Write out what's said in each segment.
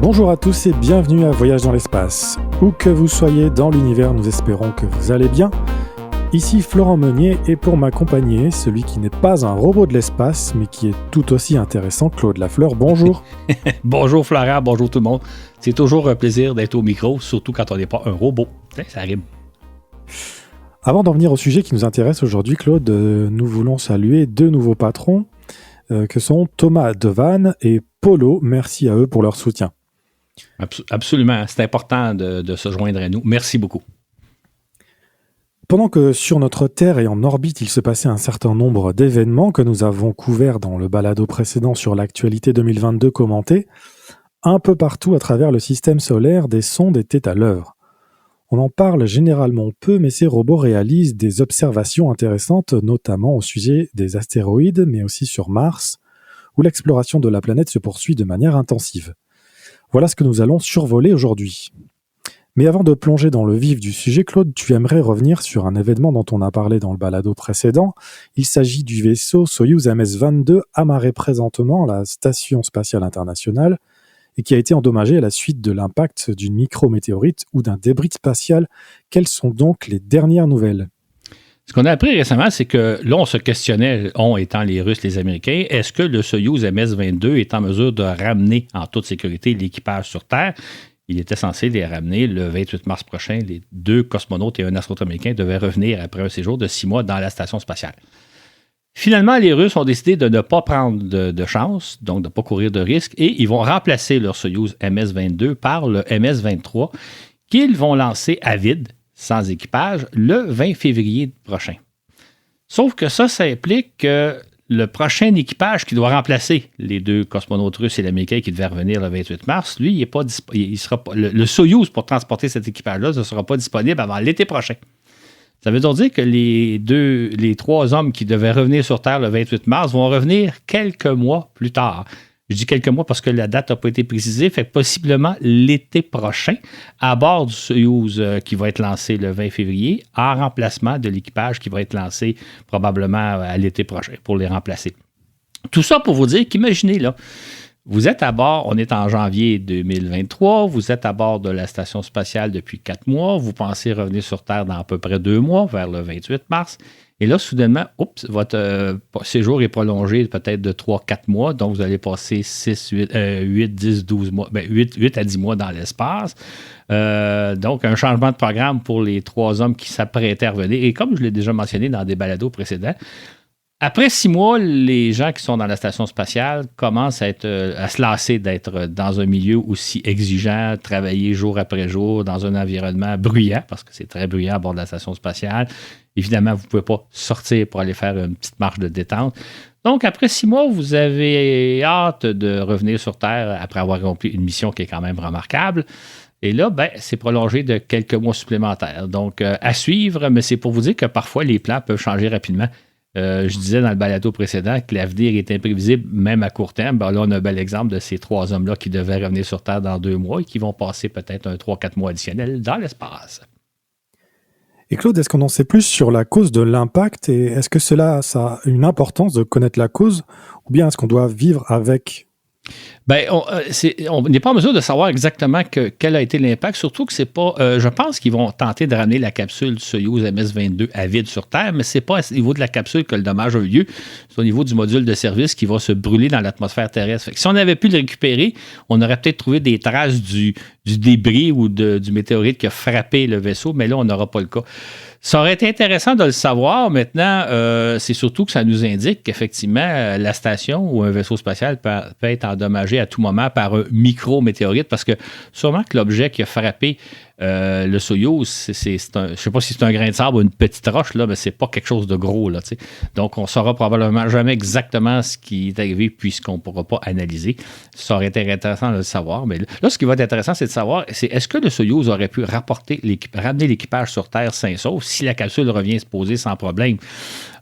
Bonjour à tous et bienvenue à Voyage dans l'espace. Où que vous soyez dans l'univers, nous espérons que vous allez bien. Ici Florent Meunier et pour m'accompagner, celui qui n'est pas un robot de l'espace, mais qui est tout aussi intéressant, Claude Lafleur. Bonjour. Bonjour Florent, bonjour tout le monde. C'est toujours un plaisir d'être au micro, surtout quand on n'est pas un robot. Ça rime. Avant d'en venir au sujet qui nous intéresse aujourd'hui, Claude, nous voulons saluer deux nouveaux patrons que sont Thomas Devanne et Polo. Merci à eux pour leur soutien. Absolument, c'est important de se joindre à nous. Merci beaucoup. Pendant que sur notre Terre et en orbite, il se passait un certain nombre d'événements que nous avons couverts dans le balado précédent sur l'actualité 2022 commentée, un peu partout à travers le système solaire, des sondes étaient à l'œuvre. On en parle généralement peu, mais ces robots réalisent des observations intéressantes, notamment au sujet des astéroïdes, mais aussi sur Mars, où l'exploration de la planète se poursuit de manière intensive. Voilà ce que nous allons survoler aujourd'hui. Mais avant de plonger dans le vif du sujet, Claude, tu aimerais revenir sur un événement dont on a parlé dans le balado précédent. Il s'agit du vaisseau Soyouz MS-22 amarré présentement à la Station spatiale internationale et qui a été endommagé à la suite de l'impact d'une micrométéorite ou d'un débris spatial. Quelles sont donc les dernières nouvelles ? Ce qu'on a appris récemment, c'est que là, on se questionnait, on étant les Russes, les Américains, est-ce que le Soyouz MS-22 est en mesure de ramener en toute sécurité l'équipage sur Terre? Il était censé les ramener le 28 mars prochain. Les deux cosmonautes et un astronaute américain devaient revenir après un séjour de 6 mois dans la station spatiale. Finalement, les Russes ont décidé de ne pas prendre de chance, donc de ne pas courir de risque, et ils vont remplacer leur Soyouz MS-22 par le MS-23 qu'ils vont lancer à vide, sans équipage, le 20 février prochain. Sauf que ça implique que le prochain équipage qui doit remplacer les deux cosmonautes russes et l'américain qui devaient revenir le 28 mars, lui, il sera pas, le Soyouz pour transporter cet équipage-là ne sera pas disponible avant l'été prochain. Ça veut donc dire que les trois hommes qui devaient revenir sur Terre le 28 mars vont revenir quelques mois plus tard. Je dis quelques mois parce que la date n'a pas été précisée, fait que possiblement l'été prochain, à bord du Soyouz qui va être lancé le 20 février, en remplacement de l'équipage qui va être lancé probablement à l'été prochain pour les remplacer. Tout ça pour vous dire qu'imaginez, là, vous êtes à bord, on est en janvier 2023, vous êtes à bord de la station spatiale depuis 4 mois, vous pensez revenir sur Terre dans à peu près 2 mois, vers le 28 mars. Et là, soudainement, votre séjour est prolongé peut-être de 3-4 mois. Donc, vous allez passer 6, 8, 10, 12 mois, 8 à 10 mois dans l'espace. Donc, un changement de programme pour les 3 hommes qui s'apprêtaient à revenir. Et comme je l'ai déjà mentionné dans des balados précédents, après 6 mois, les gens qui sont dans la station spatiale commencent à se lasser d'être dans un milieu aussi exigeant, travailler jour après jour dans un environnement bruyant, parce que c'est très bruyant à bord de la station spatiale. Évidemment, vous ne pouvez pas sortir pour aller faire une petite marche de détente. Donc, après 6 mois, vous avez hâte de revenir sur Terre après avoir accompli une mission qui est quand même remarquable. Et là, c'est prolongé de quelques mois supplémentaires. Donc, à suivre, mais c'est pour vous dire que parfois, les plans peuvent changer rapidement. Je disais dans le balado précédent que l'avenir est imprévisible, même à court terme. Là, on a un bel exemple de ces 3 hommes-là qui devaient revenir sur Terre dans 2 mois et qui vont passer peut-être un 3-4 mois additionnels dans l'espace. Et Claude, est-ce qu'on en sait plus sur la cause de l'impact et est-ce que ça a une importance de connaître la cause ou bien est-ce qu'on doit vivre avec ? On n'est pas en mesure de savoir exactement quel a été l'impact, surtout que c'est pas. Je pense qu'ils vont tenter de ramener la capsule Soyouz MS-22 à vide sur Terre, mais c'est pas au niveau de la capsule que le dommage a eu lieu. C'est au niveau du module de service qui va se brûler dans l'atmosphère terrestre. Fait que si on avait pu le récupérer, on aurait peut-être trouvé des traces du débris ou du météorite qui a frappé le vaisseau, mais là, on n'aura pas le cas. Ça aurait été intéressant de le savoir. Maintenant, c'est surtout que ça nous indique qu'effectivement, la station ou un vaisseau spatial peut être endommagé à tout moment par un micro-météorite parce que sûrement que l'objet qui a frappé le Soyouz, je ne sais pas si c'est un grain de sable ou une petite roche, là, mais c'est pas quelque chose de gros. Là, donc, on ne saura probablement jamais exactement ce qui est arrivé puisqu'on ne pourra pas analyser. Ça aurait été intéressant de le savoir. Mais là, ce qui va être intéressant, c'est de savoir est-ce que le Soyouz aurait pu ramener l'équipage sur Terre sain et sauf si la capsule revient se poser sans problème.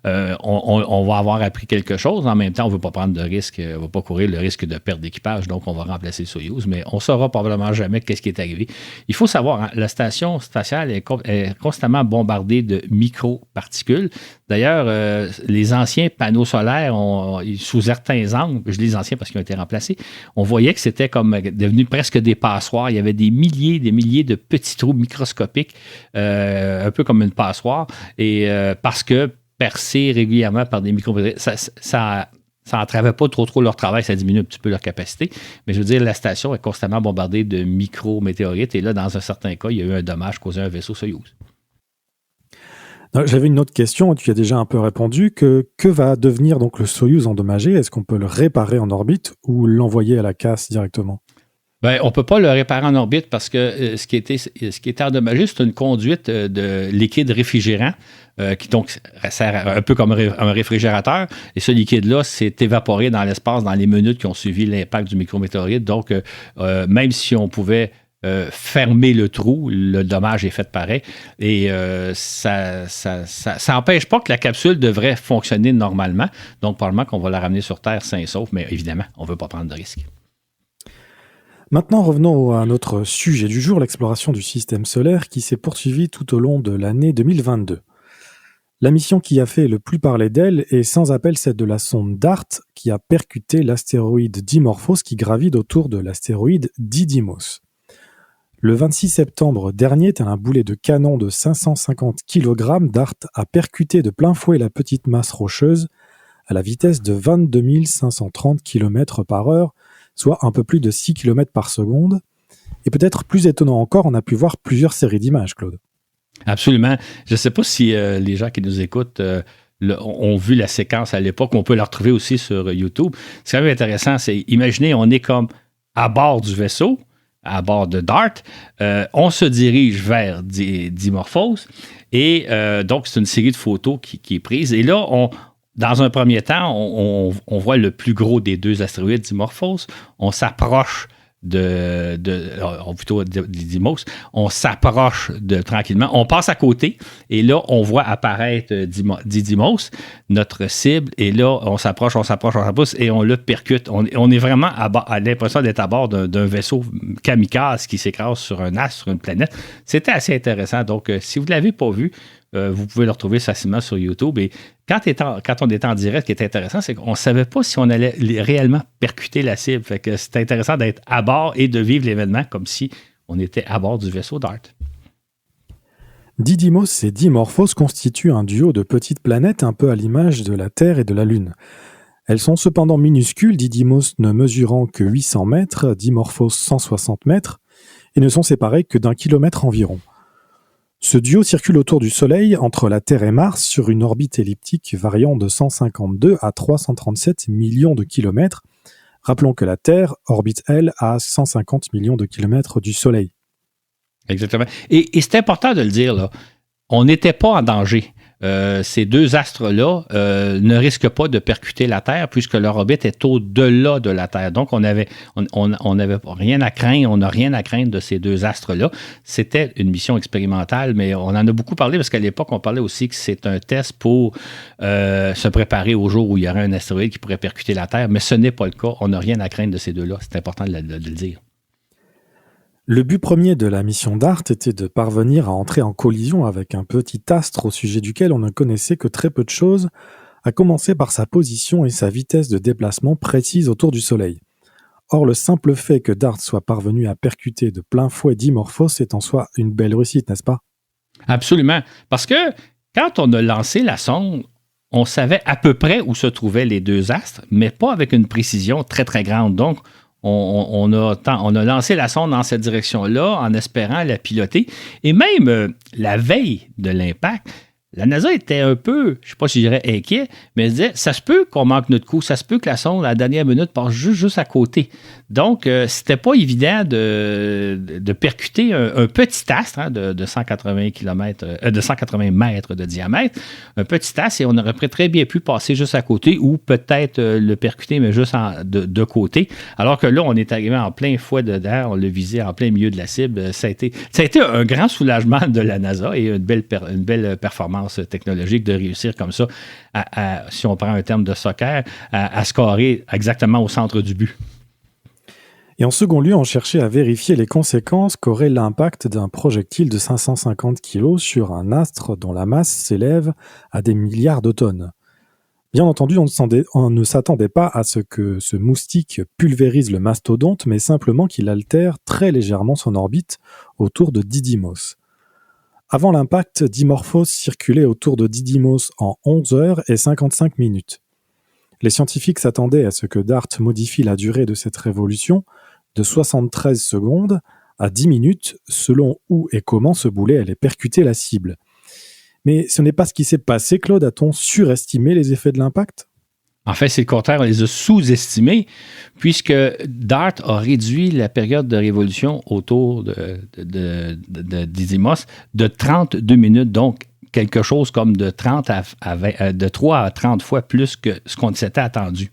on va avoir appris quelque chose. En même temps, on ne veut pas prendre de risque, on ne va pas courir le risque de perte d'équipage, donc on va remplacer le Soyouz, mais on ne saura probablement jamais qu'est-ce qui est arrivé. Il faut savoir, hein, la station spatiale est constamment bombardée de microparticules. D'ailleurs, les anciens panneaux solaires, sous certains angles, je dis les anciens parce qu'ils ont été remplacés, on voyait que c'était comme devenu presque des passoires. Il y avait des milliers de petits trous microscopiques, un peu comme une passoire, et parce que percés régulièrement par des microparticules, ça n'entravait pas trop leur travail, ça diminue un petit peu leur capacité. Mais je veux dire, la station est constamment bombardée de micro-météorites, et là, dans un certain cas, il y a eu un dommage causé à un vaisseau Soyouz. J'avais une autre question, tu y as déjà un peu répondu, que va devenir donc le Soyouz endommagé? Est-ce qu'on peut le réparer en orbite ou l'envoyer à la casse directement? Ben, on ne peut pas le réparer en orbite parce que ce qui était endommagé, c'est une conduite de liquide réfrigérant qui donc sert un peu comme un réfrigérateur. Et ce liquide-là s'est évaporé dans l'espace dans les minutes qui ont suivi l'impact du micrométéorite. Donc, même si on pouvait fermer le trou, le dommage est fait pareil. Et ça n'empêche pas que la capsule devrait fonctionner normalement. Donc, probablement qu'on va la ramener sur Terre sain et sauf, mais évidemment, on ne veut pas prendre de risques. Maintenant, revenons à notre sujet du jour, l'exploration du système solaire qui s'est poursuivie tout au long de l'année 2022. La mission qui a fait le plus parler d'elle est sans appel celle de la sonde DART qui a percuté l'astéroïde Dimorphos qui gravite autour de l'astéroïde Didymos. Le 26 septembre dernier, tel un boulet de canon de 550 kg, DART a percuté de plein fouet la petite masse rocheuse à la vitesse de 22 530 km/h, soit un peu plus de 6 km par seconde. Et peut-être plus étonnant encore, on a pu voir plusieurs séries d'images, Claude. Absolument. Je ne sais pas si les gens qui nous écoutent ont vu la séquence à l'époque. On peut la retrouver aussi sur YouTube. Ce qui est quand même intéressant, c'est, imaginez, on est comme à bord du vaisseau, à bord de DART. On se dirige vers Dimorphos. Et donc, c'est une série de photos qui est prise. Et là, dans un premier temps, on voit le plus gros des deux astéroïdes Dimorphos. On s'approche plutôt de Didymos. On s'approche tranquillement. On passe à côté et là, on voit apparaître Didymos, notre cible. Et là, on s'approche et on le percute. On est vraiment à l'impression d'être à bord d'un vaisseau kamikaze qui s'écrase sur un astre, sur une planète. C'était assez intéressant. Donc, si vous ne l'avez pas vu, vous pouvez le retrouver facilement sur YouTube. Et quand on était en direct, ce qui était intéressant, c'est qu'on ne savait pas si on allait réellement percuter la cible. Fait que c'était intéressant d'être à bord et de vivre l'événement comme si on était à bord du vaisseau DART. Didymos et Dimorphos constituent un duo de petites planètes un peu à l'image de la Terre et de la Lune. Elles sont cependant minuscules, Didymos ne mesurant que 800 mètres, Dimorphos 160 mètres, et ne sont séparées que d'1 kilomètre environ. Ce duo circule autour du Soleil, entre la Terre et Mars, sur une orbite elliptique variant de 152 à 337 millions de kilomètres. Rappelons que la Terre orbite, elle, à 150 millions de kilomètres du Soleil. Exactement. Et c'est important de le dire, là. On n'était pas en danger. Ces deux astres-là ne risquent pas de percuter la Terre puisque leur orbite est au-delà de la Terre. Donc, on n'avait rien à craindre, on n'a rien à craindre de ces deux astres-là. C'était une mission expérimentale, mais on en a beaucoup parlé parce qu'à l'époque, on parlait aussi que c'est un test pour se préparer au jour où il y aurait un astéroïde qui pourrait percuter la Terre, mais ce n'est pas le cas. On n'a rien à craindre de ces deux-là. C'est important de le dire. Le but premier de la mission DART était de parvenir à entrer en collision avec un petit astre au sujet duquel on ne connaissait que très peu de choses, à commencer par sa position et sa vitesse de déplacement précise autour du Soleil. Or, le simple fait que DART soit parvenu à percuter de plein fouet Dimorphos est en soi une belle réussite, n'est-ce pas? Absolument. Parce que quand on a lancé la sonde, on savait à peu près où se trouvaient les deux astres, mais pas avec une précision très, très grande. Donc, on a lancé la sonde dans cette direction-là en espérant la piloter. Et même la veille de l'impact, la NASA était un peu, je ne sais pas si je dirais inquiet, mais elle disait, ça se peut qu'on manque notre coup, ça se peut que la sonde, à la dernière minute, passe juste à côté. Donc, c'était pas évident de percuter un petit astre de 180 mètres de diamètre, un petit astre, et on aurait très bien pu passer juste à côté ou peut-être le percuter, mais juste de côté. Alors que là, on est arrivé en plein fouet dedans, on l'a visé en plein milieu de la cible. Ça a été un grand soulagement de la NASA et une belle performance performance technologique de réussir comme ça, si on prend un terme de soccer, à scorer exactement au centre du but. Et en second lieu, on cherchait à vérifier les conséquences qu'aurait l'impact d'un projectile de 550 kg sur un astre dont la masse s'élève à des milliards de tonnes. Bien entendu, on ne s'attendait pas à ce que ce moustique pulvérise le mastodonte, mais simplement qu'il altère très légèrement son orbite autour de Didymos. Avant l'impact, Dimorphos circulait autour de Didymos en 11 heures et 55 minutes. Les scientifiques s'attendaient à ce que DART modifie la durée de cette révolution de 73 secondes à 10 minutes selon où et comment ce boulet allait percuter la cible. Mais ce n'est pas ce qui s'est passé, Claude. A-t-on surestimé les effets de l'impact? En fait, c'est le contraire, on les a sous-estimés, puisque DART a réduit la période de révolution autour de Didymos de 32 minutes, donc quelque chose comme de 3 à 30 fois plus que ce qu'on s'était attendu.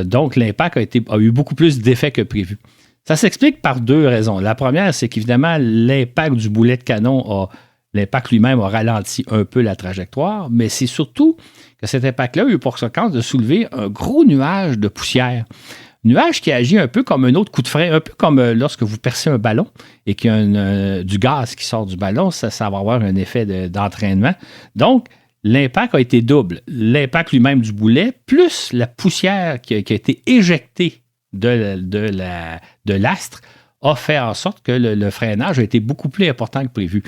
Donc, l'impact a eu beaucoup plus d'effets que prévu. Ça s'explique par deux raisons. La première, c'est qu'évidemment, l'impact du boulet de canon l'impact lui-même a ralenti un peu la trajectoire, mais c'est surtout que cet impact-là a eu pour conséquence de soulever un gros nuage de poussière. Nuage qui agit un peu comme un autre coup de frein, un peu comme lorsque vous percez un ballon et qu'il y a du gaz qui sort du ballon, ça va avoir un effet d'entraînement. Donc, l'impact a été double. L'impact lui-même du boulet, plus la poussière qui a été éjectée de l'astre, a fait en sorte que le freinage a été beaucoup plus important que prévu.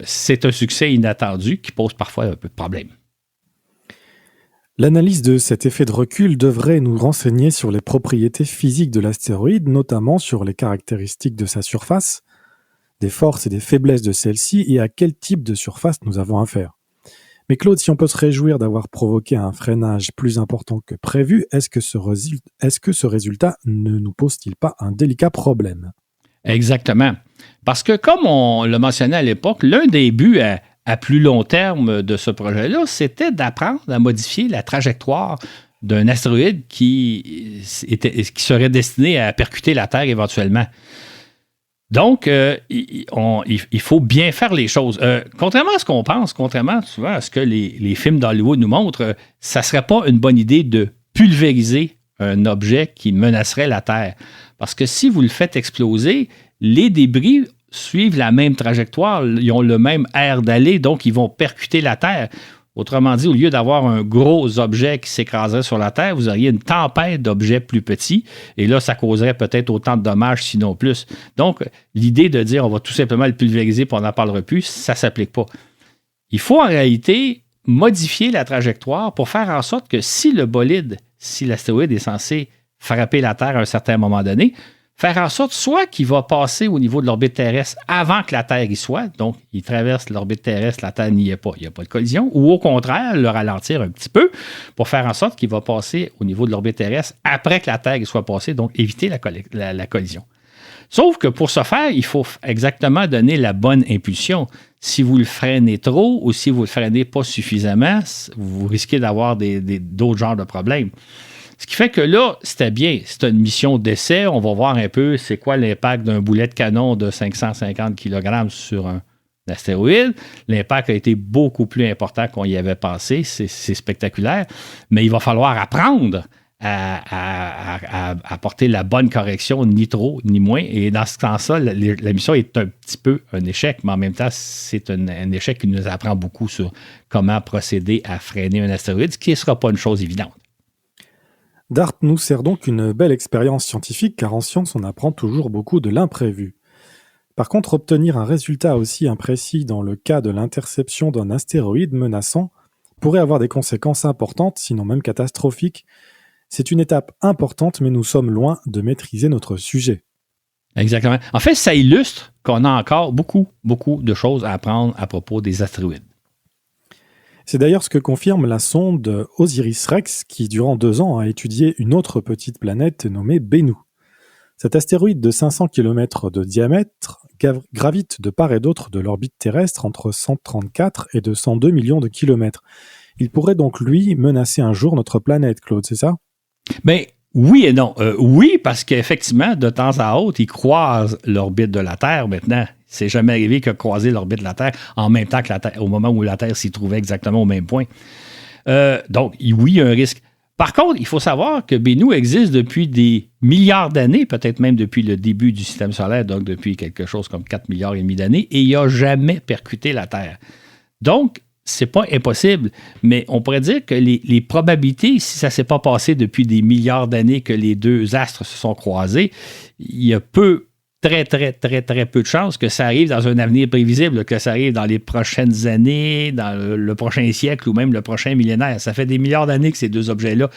C'est un succès inattendu qui pose parfois un peu de problème. L'analyse de cet effet de recul devrait nous renseigner sur les propriétés physiques de l'astéroïde, notamment sur les caractéristiques de sa surface, des forces et des faiblesses de celle-ci et à quel type de surface nous avons affaire. Mais Claude, si on peut se réjouir d'avoir provoqué un freinage plus important que prévu, est-ce que ce résultat ne nous pose-t-il pas un délicat problème? Exactement. Parce que, comme on le mentionnait à l'époque, l'un des buts à plus long terme de ce projet-là, c'était d'apprendre à modifier la trajectoire d'un astéroïde qui serait destiné à percuter la Terre éventuellement. Donc, il faut bien faire les choses. Contrairement à ce qu'on pense, contrairement souvent à ce que les films d'Hollywood nous montrent, ça ne serait pas une bonne idée de pulvériser un objet qui menacerait la Terre. Parce que si vous le faites exploser, les débris suivent la même trajectoire, ils ont le même air d'aller, donc ils vont percuter la Terre. Autrement dit, au lieu d'avoir un gros objet qui s'écraserait sur la Terre, vous auriez une tempête d'objets plus petits. Et là, ça causerait peut-être autant de dommages, sinon plus. Donc, l'idée de dire on va tout simplement le pulvériser et on n'en parlera plus, ça ne s'applique pas. Il faut en réalité modifier la trajectoire pour faire en sorte que si l'astéroïde est censé frapper la Terre à un certain moment donné, faire en sorte soit qu'il va passer au niveau de l'orbite terrestre avant que la Terre y soit, donc il traverse l'orbite terrestre, la Terre n'y est pas, il n'y a pas de collision, ou au contraire, le ralentir un petit peu pour faire en sorte qu'il va passer au niveau de l'orbite terrestre après que la Terre y soit passée, donc éviter la collision. Sauf que pour ce faire, il faut exactement donner la bonne impulsion. Si vous le freinez trop ou si vous ne le freinez pas suffisamment, vous risquez d'avoir d'autres genres de problèmes. Ce qui fait que là, c'était bien. C'est une mission d'essai. On va voir un peu c'est quoi l'impact d'un boulet de canon de 550 kg sur un astéroïde. L'impact a été beaucoup plus important qu'on y avait pensé. C'est spectaculaire. Mais il va falloir apprendre à apporter la bonne correction, ni trop, ni moins. Et dans ce sens-là, la mission est un petit peu un échec, mais en même temps, c'est un échec qui nous apprend beaucoup sur comment procéder à freiner un astéroïde, ce qui ne sera pas une chose évidente. DART nous sert donc une belle expérience scientifique, car en science, on apprend toujours beaucoup de l'imprévu. Par contre, obtenir un résultat aussi imprécis dans le cas de l'interception d'un astéroïde menaçant pourrait avoir des conséquences importantes, sinon même catastrophiques. C'est une étape importante, mais nous sommes loin de maîtriser notre sujet. Exactement. En fait, ça illustre qu'on a encore beaucoup de choses à apprendre à propos des astéroïdes. C'est d'ailleurs ce que confirme la sonde OSIRIS-REx qui, durant 2 ans, a étudié une autre petite planète nommée Bennu. Cet astéroïde de 500 km de diamètre gravite de part et d'autre de l'orbite terrestre entre 134 et 202 millions de kilomètres. Il pourrait donc, lui, menacer un jour notre planète, Claude, c'est ça? Bien, oui et non. Oui, parce qu'effectivement, de temps à autre, il croise l'orbite de la Terre maintenant. C'est jamais arrivé que croiser l'orbite de la Terre en même temps que la Terre, au moment où la Terre s'y trouvait exactement au même point. Donc, oui, il y a un risque. Par contre, il faut savoir que Bennu existe depuis des milliards d'années, peut-être même depuis le début du système solaire, donc depuis quelque chose comme 4 milliards et demi d'années, et il n'a jamais percuté la Terre. Donc, c'est pas impossible, mais on pourrait dire que les probabilités, si ça ne s'est pas passé depuis des milliards d'années que les deux astres se sont croisés, il y a très peu de chances que ça arrive dans un avenir prévisible, que ça arrive dans les prochaines années, dans le prochain siècle ou même le prochain millénaire. Ça fait des milliards d'années que ces deux objets-là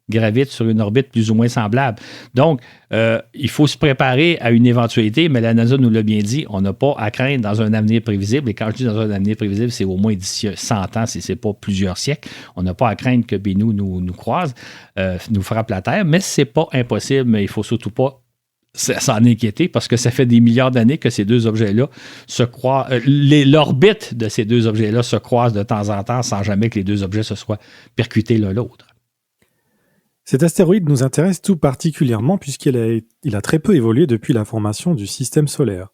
gravitent sur une orbite plus ou moins semblable. Donc, il faut se préparer à une éventualité, mais la NASA nous l'a bien dit, on n'a pas à craindre dans un avenir prévisible. Et quand je dis dans un avenir prévisible, c'est au moins d'ici 100 ans, si ce n'est pas plusieurs siècles. On n'a pas à craindre que Bennu nous croise, nous frappe la Terre, mais ce n'est pas impossible, mais il ne faut surtout pas s'en inquiéter parce que ça fait des milliards d'années que ces deux objets-là se croisent. L'orbite de ces deux objets-là se croise de temps en temps sans jamais que les deux objets se soient percutés l'un l'autre. Cet astéroïde nous intéresse tout particulièrement puisqu'il a très peu évolué depuis la formation du système solaire.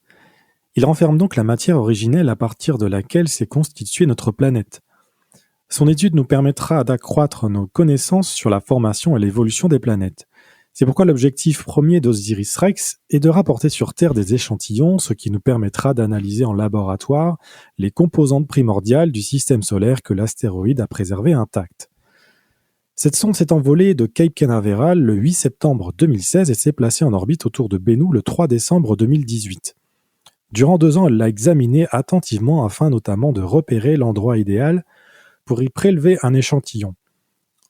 Il renferme donc la matière originelle à partir de laquelle s'est constituée notre planète. Son étude nous permettra d'accroître nos connaissances sur la formation et l'évolution des planètes. C'est pourquoi l'objectif premier d'OSIRIS-REx est de rapporter sur Terre des échantillons, ce qui nous permettra d'analyser en laboratoire les composantes primordiales du système solaire que l'astéroïde a préservées intactes. Cette sonde s'est envolée de Cape Canaveral le 8 septembre 2016 et s'est placée en orbite autour de Bennu le 3 décembre 2018. Durant 2 ans, elle l'a examinée attentivement afin notamment de repérer l'endroit idéal pour y prélever un échantillon.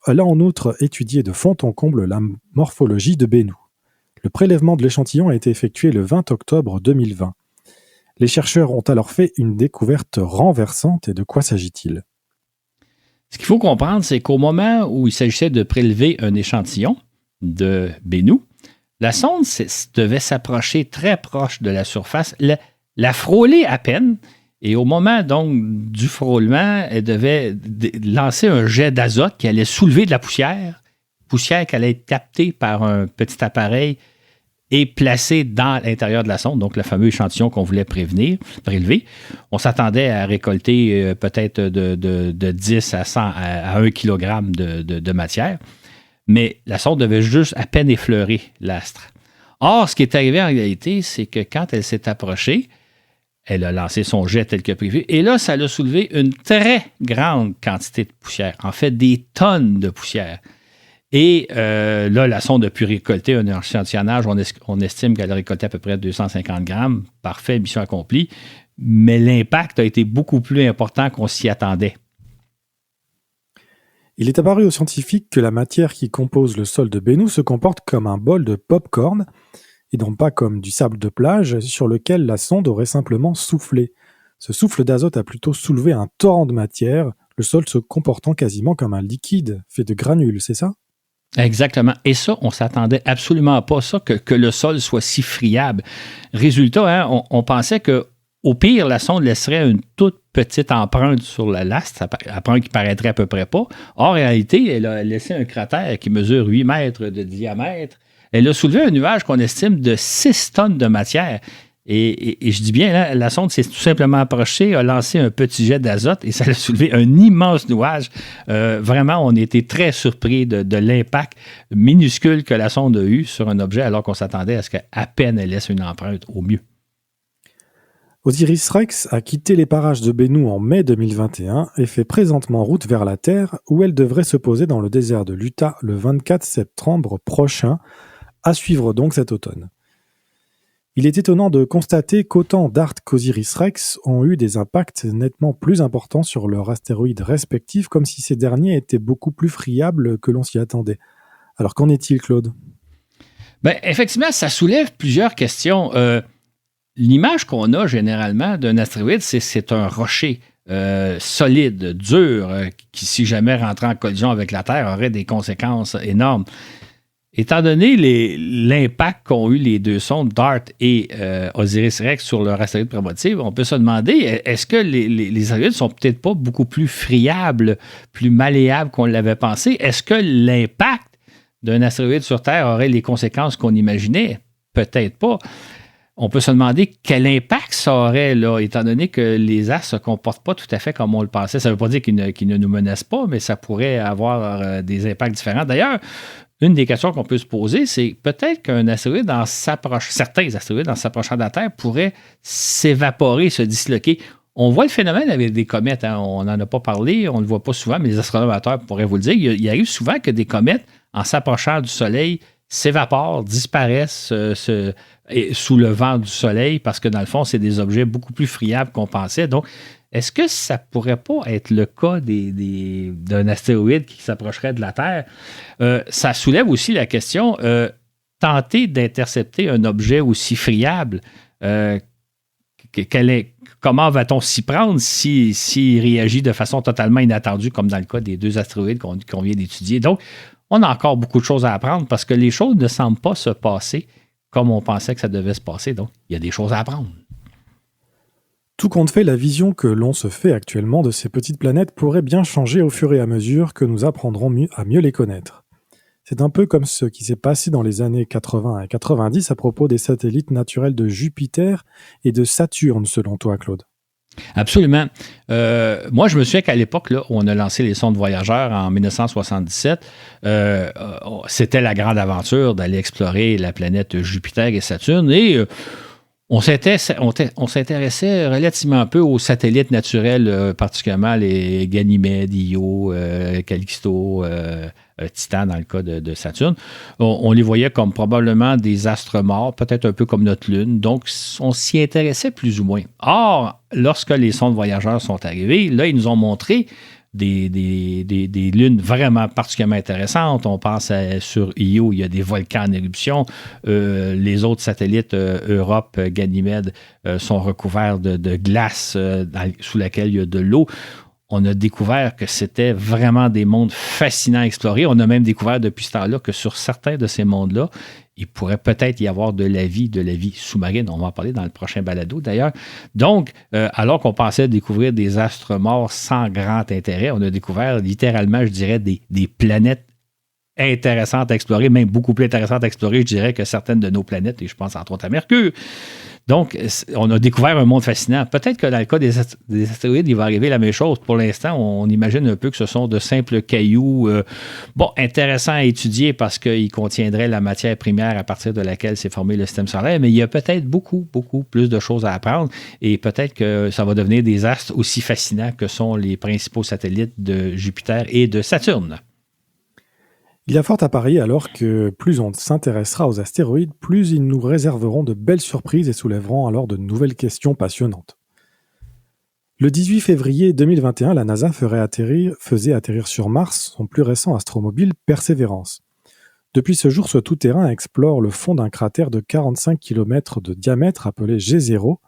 Elle a en outre étudié de fond en comble la morphologie de Bennu. Le prélèvement de l'échantillon a été effectué le 20 octobre 2020. Les chercheurs ont alors fait une découverte renversante et de quoi s'agit-il ? Ce qu'il faut comprendre, c'est qu'au moment où il s'agissait de prélever un échantillon de Bennu, la sonde devait s'approcher très proche de la surface, la frôler à peine, et au moment donc du frôlement, elle devait lancer un jet d'azote qui allait soulever de la poussière qui allait être captée par un petit appareil et placé dans l'intérieur de la sonde, donc le fameux échantillon qu'on voulait prélever. On s'attendait à récolter peut-être de 10 à 100 à 1 kg de matière, mais la sonde devait juste à peine effleurer l'astre. Or, ce qui est arrivé en réalité, c'est que quand elle s'est approchée, elle a lancé son jet tel que prévu, et là, ça a soulevé une très grande quantité de poussière, en fait des tonnes de poussière. Et là, la sonde a pu récolter un échantillonnage. On estime qu'elle a récolté à peu près 250 grammes. Parfait, mission accomplie. Mais l'impact a été beaucoup plus important qu'on s'y attendait. Il est apparu aux scientifiques que la matière qui compose le sol de Bennu se comporte comme un bol de pop-corn, et non pas comme du sable de plage sur lequel la sonde aurait simplement soufflé. Ce souffle d'azote a plutôt soulevé un torrent de matière, le sol se comportant quasiment comme un liquide fait de granules, c'est ça ? Exactement. Et ça, on ne s'attendait absolument pas à ça, que le sol soit si friable. Résultat, on pensait qu'au pire, la sonde laisserait une toute petite empreinte sur l'astre, empreinte qui paraîtrait à peu près pas. Or, en réalité, elle a laissé un cratère qui mesure 8 mètres de diamètre. Elle a soulevé un nuage qu'on estime de 6 tonnes de matière. Et je dis bien, la sonde s'est tout simplement approchée, a lancé un petit jet d'azote et ça a soulevé un immense nuage. Vraiment, on a été très surpris de l'impact minuscule que la sonde a eu sur un objet alors qu'on s'attendait à ce qu'à peine elle laisse une empreinte au mieux. OSIRIS-REx a quitté les parages de Bennu en mai 2021 et fait présentement route vers la Terre où elle devrait se poser dans le désert de l'Utah le 24 septembre prochain, à suivre donc cet automne. Il est étonnant de constater qu'autant DART qu'OSIRIS-REx ont eu des impacts nettement plus importants sur leurs astéroïdes respectifs, comme si ces derniers étaient beaucoup plus friables que l'on s'y attendait. Alors qu'en est-il, Claude ? Bien, effectivement, ça soulève plusieurs questions. L'image qu'on a généralement d'un astéroïde, c'est un rocher solide, dur, qui, si jamais rentrait en collision avec la Terre, aurait des conséquences énormes. Étant donné l'impact qu'ont eu les deux sondes, DART et OSIRIS-REx sur leur astéroïde primotif, on peut se demander, est-ce que les astéroïdes sont peut-être pas beaucoup plus friables, plus malléables qu'on l'avait pensé? Est-ce que l'impact d'un astéroïde sur Terre aurait les conséquences qu'on imaginait? Peut-être pas. on peut se demander quel impact ça aurait, là, étant donné que les astres ne se comportent pas tout à fait comme on le pensait. Ça ne veut pas dire qu'ils ne nous menacent pas, mais ça pourrait avoir des impacts différents. D'ailleurs, une des questions qu'on peut se poser, c'est peut-être qu'un astéroïde, certains astéroïdes en s'approchant de la Terre, pourraient s'évaporer, se disloquer. On voit le phénomène avec des comètes. Hein. On n'en a pas parlé, on ne le voit pas souvent, mais les astronomes pourraient vous le dire. Il arrive souvent que des comètes, en s'approchant du Soleil, s'évaporent, disparaissent sous le vent du Soleil, parce que dans le fond, c'est des objets beaucoup plus friables qu'on pensait. Donc, est-ce que ça pourrait pas être le cas d'un astéroïde qui s'approcherait de la Terre? Ça soulève aussi la question, tenter d'intercepter un objet aussi friable, comment va-t-on s'y prendre s'il réagit de façon totalement inattendue, comme dans le cas des 2 astéroïdes qu'on vient d'étudier? Donc, on a encore beaucoup de choses à apprendre parce que les choses ne semblent pas se passer comme on pensait que ça devait se passer. Donc, il y a des choses à apprendre. Tout compte fait, la vision que l'on se fait actuellement de ces petites planètes pourrait bien changer au fur et à mesure que nous apprendrons à mieux les connaître. C'est un peu comme ce qui s'est passé dans les années 80 et 90 à propos des satellites naturels de Jupiter et de Saturne, selon toi, Claude. Absolument. Moi, je me souviens qu'à l'époque, là, où on a lancé les sondes voyageurs en 1977, c'était la grande aventure d'aller explorer la planète Jupiter et Saturne. Et on s'intéressait relativement peu aux satellites naturels, particulièrement les Ganymède, Io, Callisto, Titan dans le cas de Saturne. On les voyait comme probablement des astres morts, peut-être un peu comme notre Lune. Donc, on s'y intéressait plus ou moins. Or, lorsque les sondes voyageurs sont arrivées, là, ils nous ont montré des lunes vraiment particulièrement intéressantes. On pense sur Io, il y a des volcans en éruption. Les autres satellites, Europe, Ganymède, sont recouverts de glace sous laquelle il y a de l'eau. On a découvert que c'était vraiment des mondes fascinants à explorer. On a même découvert depuis ce temps-là que sur certains de ces mondes-là, il pourrait peut-être y avoir de la vie sous-marine. On va en parler dans le prochain balado, d'ailleurs. Donc, alors qu'on pensait découvrir des astres morts sans grand intérêt, on a découvert littéralement, je dirais, des planètes intéressantes à explorer, même beaucoup plus intéressantes à explorer, je dirais, que certaines de nos planètes, et je pense entre autres à Mercure. Donc, on a découvert un monde fascinant. Peut-être que dans le cas des astéroïdes, il va arriver la même chose. Pour l'instant, on imagine un peu que ce sont de simples cailloux, intéressants à étudier parce qu'ils contiendraient la matière primaire à partir de laquelle s'est formé le système solaire, mais il y a peut-être beaucoup, beaucoup plus de choses à apprendre et peut-être que ça va devenir des astres aussi fascinants que sont les principaux satellites de Jupiter et de Saturne. Il y a fort à parier alors que plus on s'intéressera aux astéroïdes, plus ils nous réserveront de belles surprises et soulèveront alors de nouvelles questions passionnantes. Le 18 février 2021, la NASA faisait atterrir sur Mars son plus récent astromobile Perseverance. Depuis ce jour, ce tout-terrain explore le fond d'un cratère de 45 km de diamètre appelé G0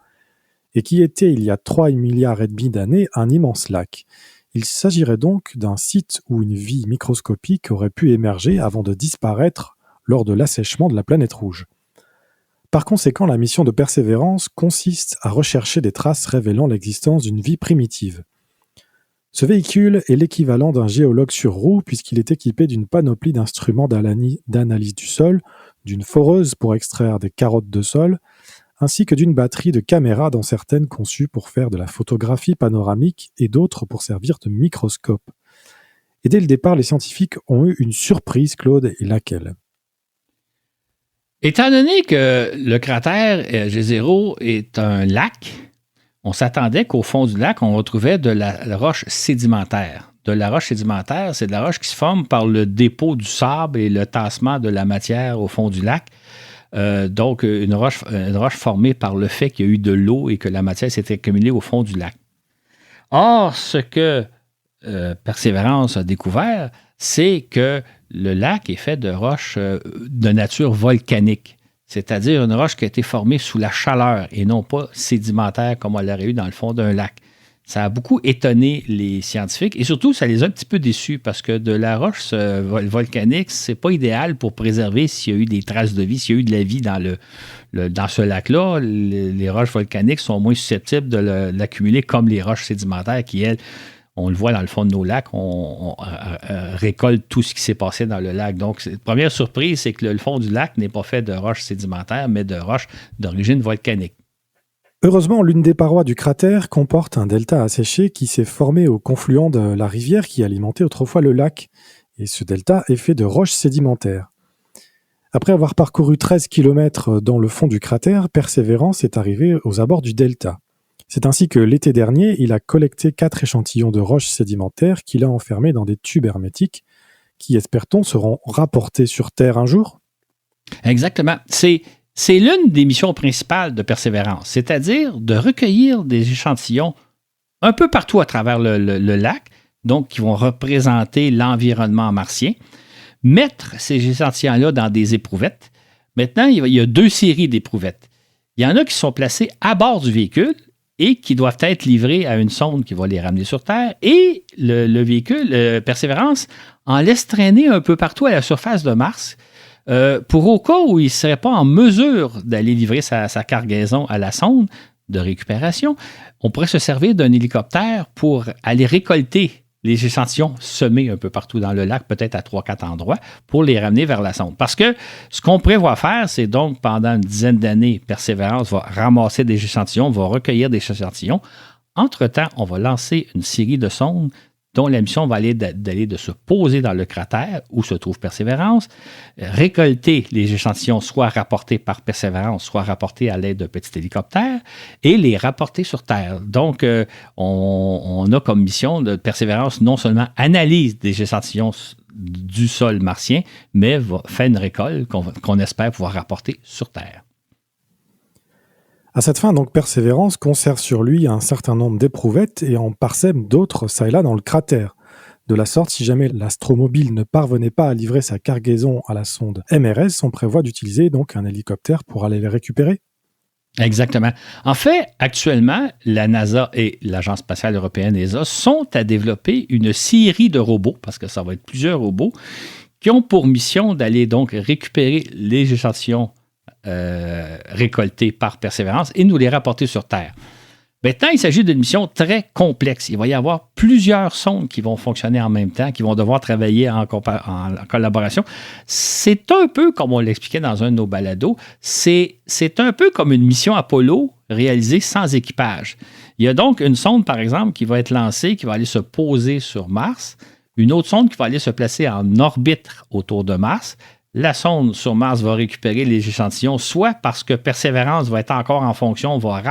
et qui était, il y a 3,5 milliards d'années, un immense lac. Il s'agirait donc d'un site où une vie microscopique aurait pu émerger avant de disparaître lors de l'assèchement de la planète rouge. Par conséquent, la mission de Persévérance consiste à rechercher des traces révélant l'existence d'une vie primitive. Ce véhicule est l'équivalent d'un géologue sur roue puisqu'il est équipé d'une panoplie d'instruments d'analyse du sol, d'une foreuse pour extraire des carottes de sol, ainsi que d'une batterie de caméras dont certaines conçues pour faire de la photographie panoramique et d'autres pour servir de microscope. Et dès le départ, les scientifiques ont eu une surprise, Claude, et laquelle ? Étant donné que le cratère G0 est un lac, on s'attendait qu'au fond du lac, on retrouvait de la roche sédimentaire. De la roche sédimentaire, c'est de la roche qui se forme par le dépôt du sable et le tassement de la matière au fond du lac. Donc, une roche formée par le fait qu'il y a eu de l'eau et que la matière s'est accumulée au fond du lac. Or, ce que Persévérance a découvert, c'est que le lac est fait de roches de nature volcanique, c'est-à-dire une roche qui a été formée sous la chaleur et non pas sédimentaire comme on l'aurait eu dans le fond d'un lac. Ça a beaucoup étonné les scientifiques et surtout, ça les a un petit peu déçus parce que de la roche volcanique, c'est pas idéal pour préserver s'il y a eu des traces de vie, s'il y a eu de la vie dans ce lac-là. Les roches volcaniques sont moins susceptibles de l'accumuler comme les roches sédimentaires qui, elles, on le voit dans le fond de nos lacs, on récolte tout ce qui s'est passé dans le lac. Donc, la première surprise, c'est que le fond du lac n'est pas fait de roches sédimentaires, mais de roches d'origine volcanique. Heureusement, l'une des parois du cratère comporte un delta asséché qui s'est formé au confluent de la rivière qui alimentait autrefois le lac. Et ce delta est fait de roches sédimentaires. Après avoir parcouru 13 km dans le fond du cratère, Persévérance est arrivé aux abords du delta. C'est ainsi que l'été dernier, il a collecté 4 échantillons de roches sédimentaires qu'il a enfermés dans des tubes hermétiques qui, espère-t-on, seront rapportés sur Terre un jour? Exactement. C'est l'une des missions principales de Persévérance, c'est-à-dire de recueillir des échantillons un peu partout à travers le lac, donc qui vont représenter l'environnement martien, mettre ces échantillons-là dans des éprouvettes. Maintenant, il y a 2 séries d'éprouvettes. Il y en a qui sont placées à bord du véhicule et qui doivent être livrées à une sonde qui va les ramener sur Terre, et le véhicule, Persévérance, en laisse traîner un peu partout à la surface de Mars, pour au cas où il ne serait pas en mesure d'aller livrer sa cargaison à la sonde de récupération, on pourrait se servir d'un hélicoptère pour aller récolter les échantillons semés un peu partout dans le lac, peut-être à 3-4 endroits, pour les ramener vers la sonde. Parce que ce qu'on prévoit faire, c'est donc pendant une dizaine d'années, Persévérance va ramasser des échantillons, va recueillir des échantillons. Entre-temps, on va lancer une série de sondes dont la mission va aller d'aller de se poser dans le cratère où se trouve Persévérance, récolter les échantillons, soit rapportés par Persévérance, soit rapportés à l'aide d'un petit hélicoptère, et les rapporter sur Terre. Donc, on a comme mission de Persévérance non seulement analyse des échantillons du sol martien, mais fait une récolte qu'on espère pouvoir rapporter sur Terre. À cette fin, donc, Persévérance conserve sur lui un certain nombre d'éprouvettes et en parsème d'autres ça et là dans le cratère. De la sorte, si jamais l'astromobile ne parvenait pas à livrer sa cargaison à la sonde MRS, on prévoit d'utiliser donc un hélicoptère pour aller les récupérer. Exactement. En fait, actuellement, la NASA et l'Agence spatiale européenne ESA sont à développer une série de robots, parce que ça va être plusieurs robots, qui ont pour mission d'aller donc récupérer les échantillons récoltés par Persévérance et nous les rapporter sur Terre. Maintenant, il s'agit d'une mission très complexe. Il va y avoir plusieurs sondes qui vont fonctionner en même temps, qui vont devoir travailler en collaboration. C'est un peu, comme on l'expliquait dans un de nos balados, c'est un peu comme une mission Apollo réalisée sans équipage. Il y a donc une sonde, par exemple, qui va être lancée, qui va aller se poser sur Mars, une autre sonde qui va aller se placer en orbite autour de Mars. La sonde sur Mars va récupérer les échantillons, soit parce que Persévérance va être encore en fonction, va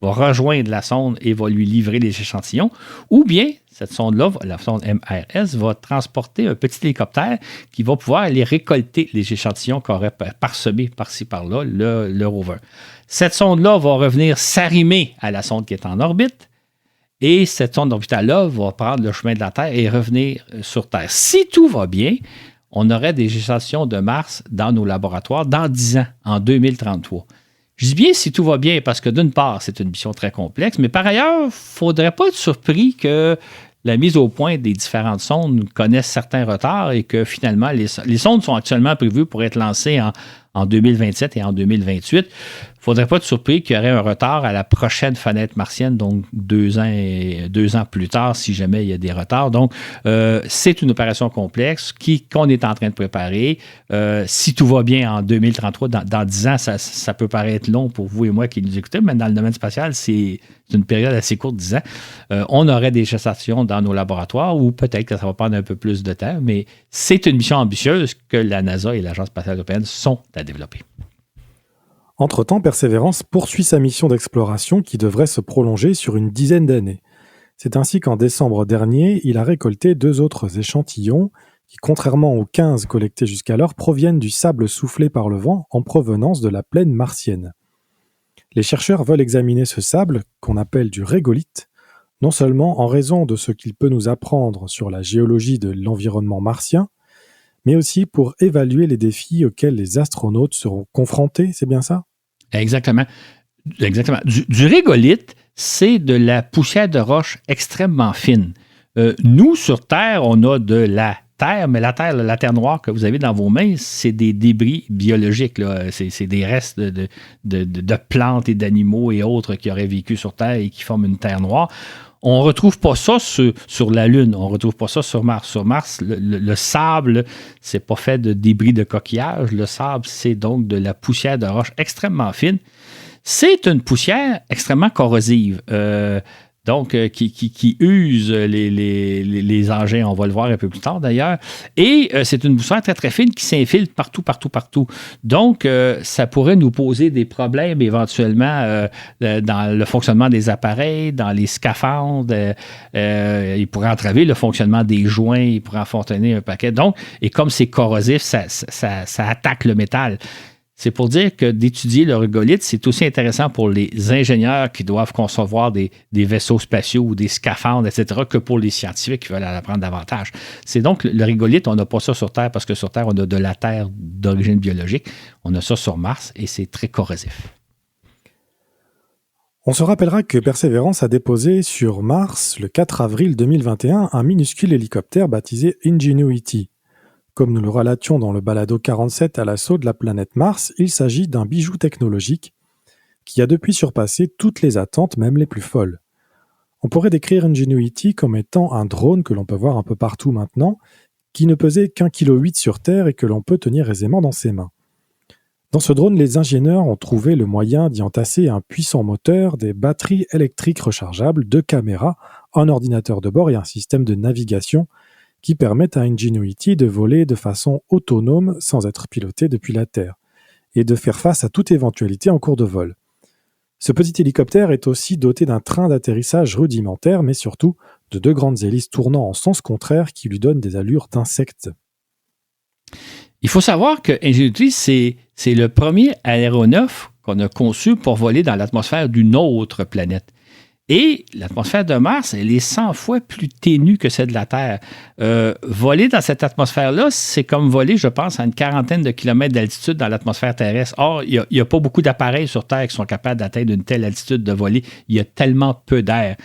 rejoindre la sonde et va lui livrer les échantillons, ou bien cette sonde-là, la sonde MRS, va transporter un petit hélicoptère qui va pouvoir aller récolter les échantillons qu'aurait parsemés par-ci par-là le rover. Cette sonde-là va revenir s'arrimer à la sonde qui est en orbite, et cette sonde orbitale-là va prendre le chemin de la Terre et revenir sur Terre. Si tout va bien, on aurait des échantillons de Mars dans nos laboratoires dans 10 ans, en 2033. Je dis bien si tout va bien, parce que d'une part, c'est une mission très complexe, mais par ailleurs, il ne faudrait pas être surpris que la mise au point des différentes sondes connaisse certains retards et que finalement, les sondes sont actuellement prévues pour être lancées en 2027 et en 2028. Il ne faudrait pas être surpris qu'il y aurait un retard à la prochaine fenêtre martienne, donc 2 ans plus tard, si jamais il y a des retards. Donc, c'est une opération complexe qu'on est en train de préparer. Si tout va bien en 2033, dans 10 ans, ça peut paraître long pour vous et moi qui nous écoutez, mais dans le domaine spatial, c'est une période assez courte, 10 ans. On aurait des stations dans nos laboratoires, ou peut-être que ça va prendre un peu plus de temps, mais c'est une mission ambitieuse que la NASA et l'Agence spatiale européenne sont à développer. Entre-temps, Persévérance poursuit sa mission d'exploration qui devrait se prolonger sur une dizaine d'années. C'est ainsi qu'en décembre dernier, il a récolté 2 autres échantillons qui, contrairement aux 15 collectés jusqu'alors, proviennent du sable soufflé par le vent en provenance de la plaine martienne. Les chercheurs veulent examiner ce sable, qu'on appelle du régolithe, non seulement en raison de ce qu'il peut nous apprendre sur la géologie de l'environnement martien, mais aussi pour évaluer les défis auxquels les astronautes seront confrontés, c'est bien ça? Exactement. Du régolithe, c'est de la poussière de roche extrêmement fine. Nous, sur Terre, on a de la terre, mais la terre noire que vous avez dans vos mains, c'est des débris biologiques, là. C'est des restes de plantes et d'animaux et autres qui auraient vécu sur Terre et qui forment une terre noire. On ne retrouve pas ça sur la Lune, on ne retrouve pas ça sur Mars. Sur Mars, le sable, c'est pas fait de débris de coquillage. Le sable, c'est donc de la poussière de roche extrêmement fine. C'est une poussière extrêmement corrosive. Qui use les engins. On va le voir un peu plus tard, d'ailleurs. Et c'est une poussière très, très fine qui s'infiltre partout. Donc, ça pourrait nous poser des problèmes éventuellement dans le fonctionnement des appareils, dans les scaphandres. Il pourrait entraver le fonctionnement des joints, il pourrait enfontainer un paquet. Donc, et comme c'est corrosif, ça attaque le métal. C'est pour dire que d'étudier le rugolithe, c'est aussi intéressant pour les ingénieurs qui doivent concevoir des vaisseaux spatiaux ou des scaphandres, etc., que pour les scientifiques qui veulent en apprendre davantage. C'est donc le rugolithe, on n'a pas ça sur Terre parce que sur Terre, on a de la terre d'origine biologique. On a ça sur Mars et c'est très corrosif. On se rappellera que Perseverance a déposé sur Mars, le 4 avril 2021, un minuscule hélicoptère baptisé Ingenuity. Comme nous le relations dans le balado 47 à l'assaut de la planète Mars, il s'agit d'un bijou technologique qui a depuis surpassé toutes les attentes, même les plus folles. On pourrait décrire Ingenuity comme étant un drone que l'on peut voir un peu partout maintenant, qui ne pesait qu'1,8 kg sur Terre et que l'on peut tenir aisément dans ses mains. Dans ce drone, les ingénieurs ont trouvé le moyen d'y entasser un puissant moteur, des batteries électriques rechargeables, 2 caméras, un ordinateur de bord et un système de navigation qui permettent à Ingenuity de voler de façon autonome sans être piloté depuis la Terre, et de faire face à toute éventualité en cours de vol. Ce petit hélicoptère est aussi doté d'un train d'atterrissage rudimentaire, mais surtout de 2 grandes hélices tournant en sens contraire qui lui donnent des allures d'insecte. Il faut savoir que Ingenuity, c'est le premier aéronef qu'on a conçu pour voler dans l'atmosphère d'une autre planète. Et l'atmosphère de Mars, elle est 100 fois plus ténue que celle de la Terre. Voler dans cette atmosphère-là, c'est comme voler, je pense, à une quarantaine de kilomètres d'altitude dans l'atmosphère terrestre. Or, il n'y a pas beaucoup d'appareils sur Terre qui sont capables d'atteindre une telle altitude de voler. Il y a tellement peu d'air.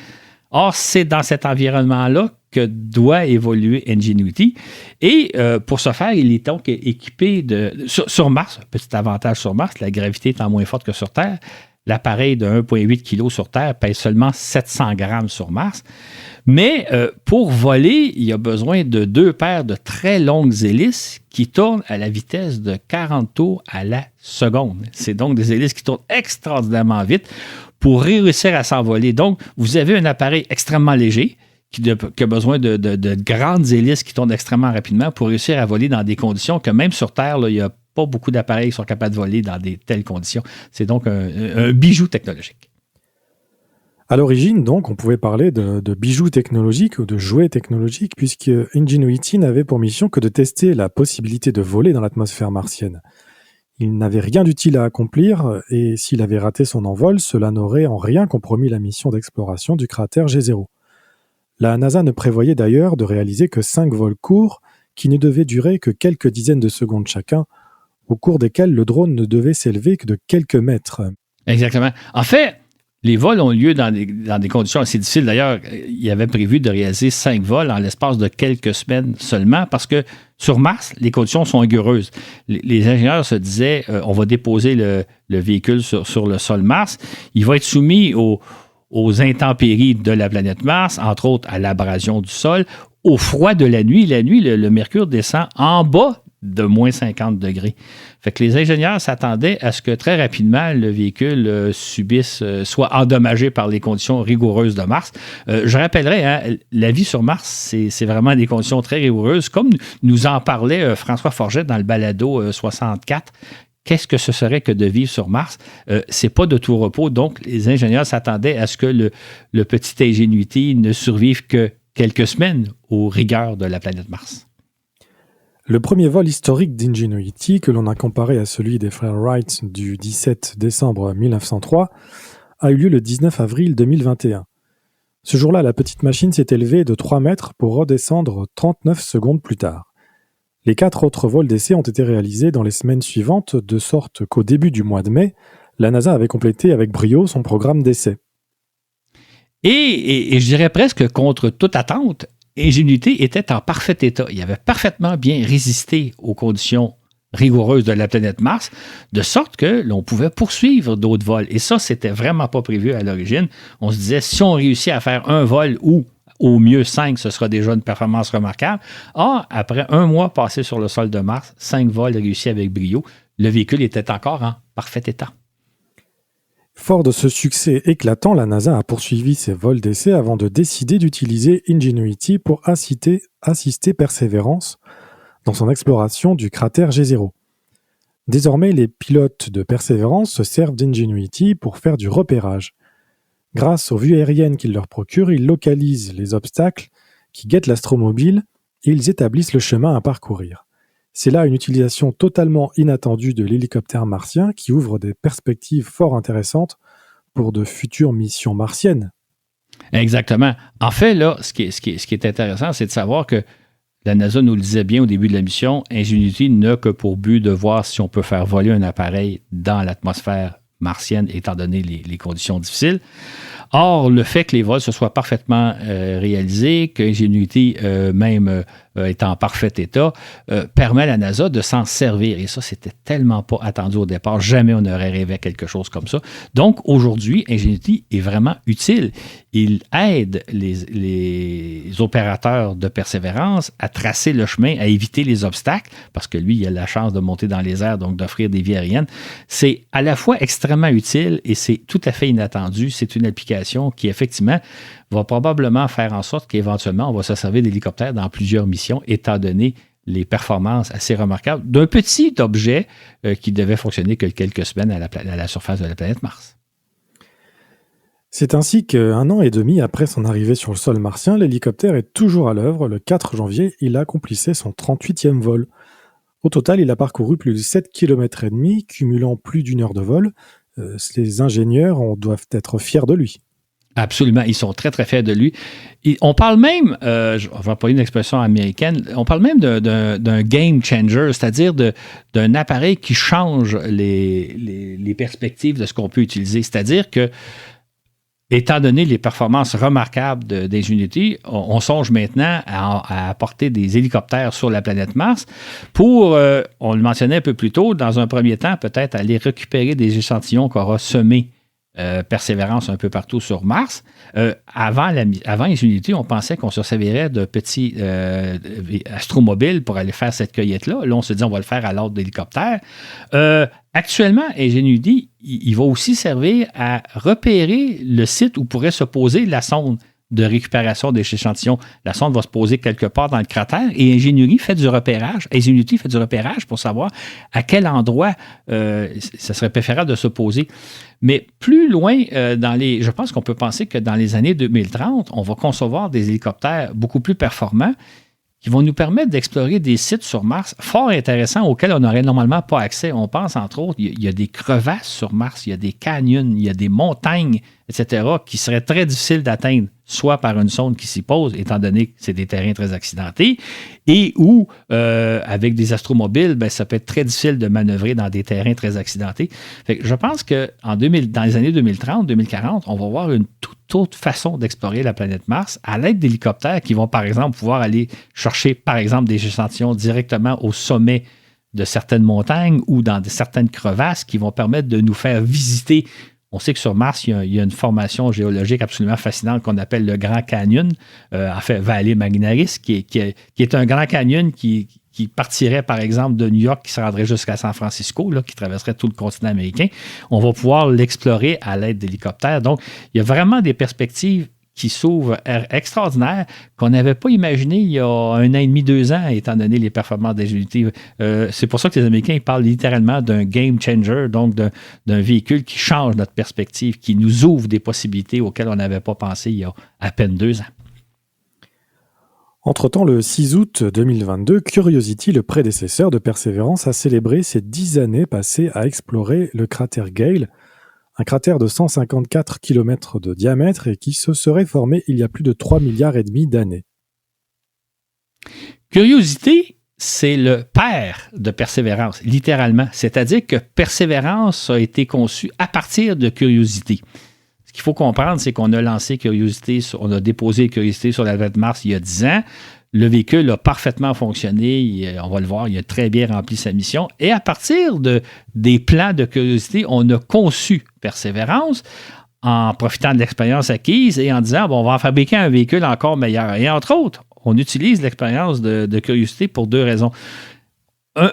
Or, c'est dans cet environnement-là que doit évoluer Ingenuity. Et pour ce faire, il est donc équipé de... Sur Mars, petit avantage sur Mars, la gravité étant moins forte que sur Terre, l'appareil de 1,8 kg sur Terre pèse seulement 700 grammes sur Mars. Mais pour voler, il y a besoin de 2 paires de très longues hélices qui tournent à la vitesse de 40 tours à la seconde. C'est donc des hélices qui tournent extraordinairement vite pour réussir à s'envoler. Donc, vous avez un appareil extrêmement léger qui a besoin de grandes hélices qui tournent extrêmement rapidement pour réussir à voler dans des conditions que même sur Terre, là, il n'y a pas beaucoup d'appareils qui sont capables de voler dans des telles conditions. C'est donc un bijou technologique. À l'origine, donc, on pouvait parler de bijoux technologiques ou de jouets technologiques, puisque Ingenuity n'avait pour mission que de tester la possibilité de voler dans l'atmosphère martienne. Il n'avait rien d'utile à accomplir, et s'il avait raté son envol, cela n'aurait en rien compromis la mission d'exploration du cratère G0. La NASA ne prévoyait d'ailleurs de réaliser que 5 vols courts, qui ne devaient durer que quelques dizaines de secondes chacun, au cours desquels le drone ne devait s'élever que de quelques mètres. Exactement. En fait, les vols ont lieu dans des conditions assez difficiles. D'ailleurs, il y avait prévu de réaliser 5 vols en l'espace de quelques semaines seulement parce que sur Mars, les conditions sont rigoureuses. Les ingénieurs se disaient, on va déposer le véhicule sur le sol Mars. Il va être soumis aux intempéries de la planète Mars, entre autres à l'abrasion du sol, au froid de la nuit. La nuit, le mercure descend en bas de moins 50 degrés. Fait que les ingénieurs s'attendaient à ce que très rapidement le véhicule soit endommagé par les conditions rigoureuses de Mars. Je rappellerai, la vie sur Mars, c'est vraiment des conditions très rigoureuses, comme nous en parlait François Forget dans le balado 64. Qu'est-ce que ce serait que de vivre sur Mars? C'est pas de tout repos. Donc, les ingénieurs s'attendaient à ce que le petit Ingenuity ne survive que quelques semaines aux rigueurs de la planète Mars. Le premier vol historique d'Ingenuity, que l'on a comparé à celui des frères Wright du 17 décembre 1903, a eu lieu le 19 avril 2021. Ce jour-là, la petite machine s'est élevée de 3 mètres pour redescendre 39 secondes plus tard. Les 4 autres vols d'essai ont été réalisés dans les semaines suivantes, de sorte qu'au début du mois de mai, la NASA avait complété avec brio son programme d'essai. Et je dirais presque contre toute attente, Ingenuity était en parfait état. Il avait parfaitement bien résisté aux conditions rigoureuse de la planète Mars, de sorte que l'on pouvait poursuivre d'autres vols. Et ça, c'était vraiment pas prévu à l'origine. On se disait, si on réussit à faire un vol ou au mieux 5, ce sera déjà une performance remarquable. Or, après un mois passé sur le sol de Mars, 5 vols réussis avec brio, le véhicule était encore en parfait état. Fort de ce succès éclatant, la NASA a poursuivi ses vols d'essai avant de décider d'utiliser Ingenuity pour assister Perseverance dans son exploration du cratère G0. Désormais, les pilotes de Perseverance se servent d'Ingenuity pour faire du repérage. Grâce aux vues aériennes qu'il leur procure, ils localisent les obstacles qui guettent l'astromobile et ils établissent le chemin à parcourir. C'est là une utilisation totalement inattendue de l'hélicoptère martien qui ouvre des perspectives fort intéressantes pour de futures missions martiennes. Exactement. En fait, là, ce qui est intéressant, c'est de savoir que la NASA nous le disait bien au début de la mission, Ingenuity n'a que pour but de voir si on peut faire voler un appareil dans l'atmosphère martienne, étant donné les conditions difficiles. Or, le fait que les vols se soient parfaitement réalisés, qu'Ingenuity même est en parfait état, permet à la NASA de s'en servir. Et ça, c'était tellement pas attendu au départ. Jamais on n'aurait rêvé à quelque chose comme ça. Donc, aujourd'hui, Ingenuity est vraiment utile. Il aide les opérateurs de Persévérance à tracer le chemin, à éviter les obstacles, parce que lui, il a la chance de monter dans les airs, donc d'offrir des vies aériennes. C'est à la fois extrêmement utile et c'est tout à fait inattendu. C'est une application qui, effectivement, va probablement faire en sorte qu'éventuellement, on va se servir d'hélicoptères dans plusieurs missions, étant donné les performances assez remarquables d'un petit objet qui devait fonctionner que quelques semaines à la surface de la planète Mars. C'est ainsi qu'un an et demi après son arrivée sur le sol martien, l'hélicoptère est toujours à l'œuvre. Le 4 janvier, il accomplissait son 38e vol. Au total, il a parcouru plus de 7,5 km, cumulant plus d'1 heure de vol. Les ingénieurs doivent être fiers de lui. Absolument, ils sont très, très fiers de lui. On parle même, je vais employer une expression américaine, on parle même d'un game changer, c'est-à-dire d'un appareil qui change les perspectives de ce qu'on peut utiliser. C'est-à-dire que, étant donné les performances remarquables d'Ingenuity, on songe maintenant à apporter des hélicoptères sur la planète Mars pour, on le mentionnait un peu plus tôt, dans un premier temps, peut-être aller récupérer des échantillons qu'aura semés Persévérance un peu partout sur Mars. Avant Ingenuity, on pensait qu'on se servirait de petits astromobiles pour aller faire cette cueillette-là. Là, on se dit on va le faire à l'ordre d'hélicoptère. Actuellement, Ingenuity, il va aussi servir à repérer le site où pourrait se poser la sonde de récupération des échantillons. La sonde va se poser quelque part dans le cratère et Ingenuity fait du repérage. Ingenuity fait du repérage pour savoir à quel endroit ça serait préférable de se poser. Mais plus loin, je pense qu'on peut penser que dans les années 2030, on va concevoir des hélicoptères beaucoup plus performants qui vont nous permettre d'explorer des sites sur Mars fort intéressants auxquels on n'aurait normalement pas accès. On pense, entre autres, il y a des crevasses sur Mars, il y a des canyons, il y a des montagnes, etc., qui seraient très difficiles d'atteindre, soit par une sonde qui s'y pose, étant donné que c'est des terrains très accidentés, et ou avec des astromobiles, ça peut être très difficile de manœuvrer dans des terrains très accidentés. Fait que je pense que dans les années 2030, 2040, on va voir une toute autre façon d'explorer la planète Mars à l'aide d'hélicoptères qui vont, par exemple, pouvoir aller chercher, par exemple, des échantillons directement au sommet de certaines montagnes ou dans certaines crevasses qui vont permettre de nous faire visiter. On sait que sur Mars, il y a une formation géologique absolument fascinante qu'on appelle le Grand Canyon, en fait, Vallée Magnaris, qui est un grand canyon qui partirait, par exemple, de New York, qui se rendrait jusqu'à San Francisco, là, qui traverserait tout le continent américain. On va pouvoir l'explorer à l'aide d'hélicoptères. Donc, il y a vraiment des perspectives qui s'ouvrent extraordinaires qu'on n'avait pas imaginé il y a 1 an et demi, 2 ans, étant donné les performances d'Ingenuity. C'est pour ça que les Américains ils parlent littéralement d'un game changer, donc d'un véhicule qui change notre perspective, qui nous ouvre des possibilités auxquelles on n'avait pas pensé il y a à peine 2 ans. Entre-temps, le 6 août 2022, Curiosity, le prédécesseur de Perseverance, a célébré ses 10 années passées à explorer le cratère Gale, un cratère de 154 km de diamètre et qui se serait formé il y a plus de 3,5 milliards d'années. Curiosity, c'est le père de Persévérance, littéralement. C'est-à-dire que Persévérance a été conçu à partir de Curiosity. Ce qu'il faut comprendre, c'est qu'on a lancé Curiosity, on a déposé Curiosity sur la planète Mars il y a 10 ans. Le véhicule a parfaitement fonctionné. On va le voir, il a très bien rempli sa mission. Et à partir des plans de Curiosity, on a conçu Persévérance en profitant de l'expérience acquise et en disant, bon, on va en fabriquer un véhicule encore meilleur. Et entre autres, on utilise l'expérience de Curiosity pour 2 raisons.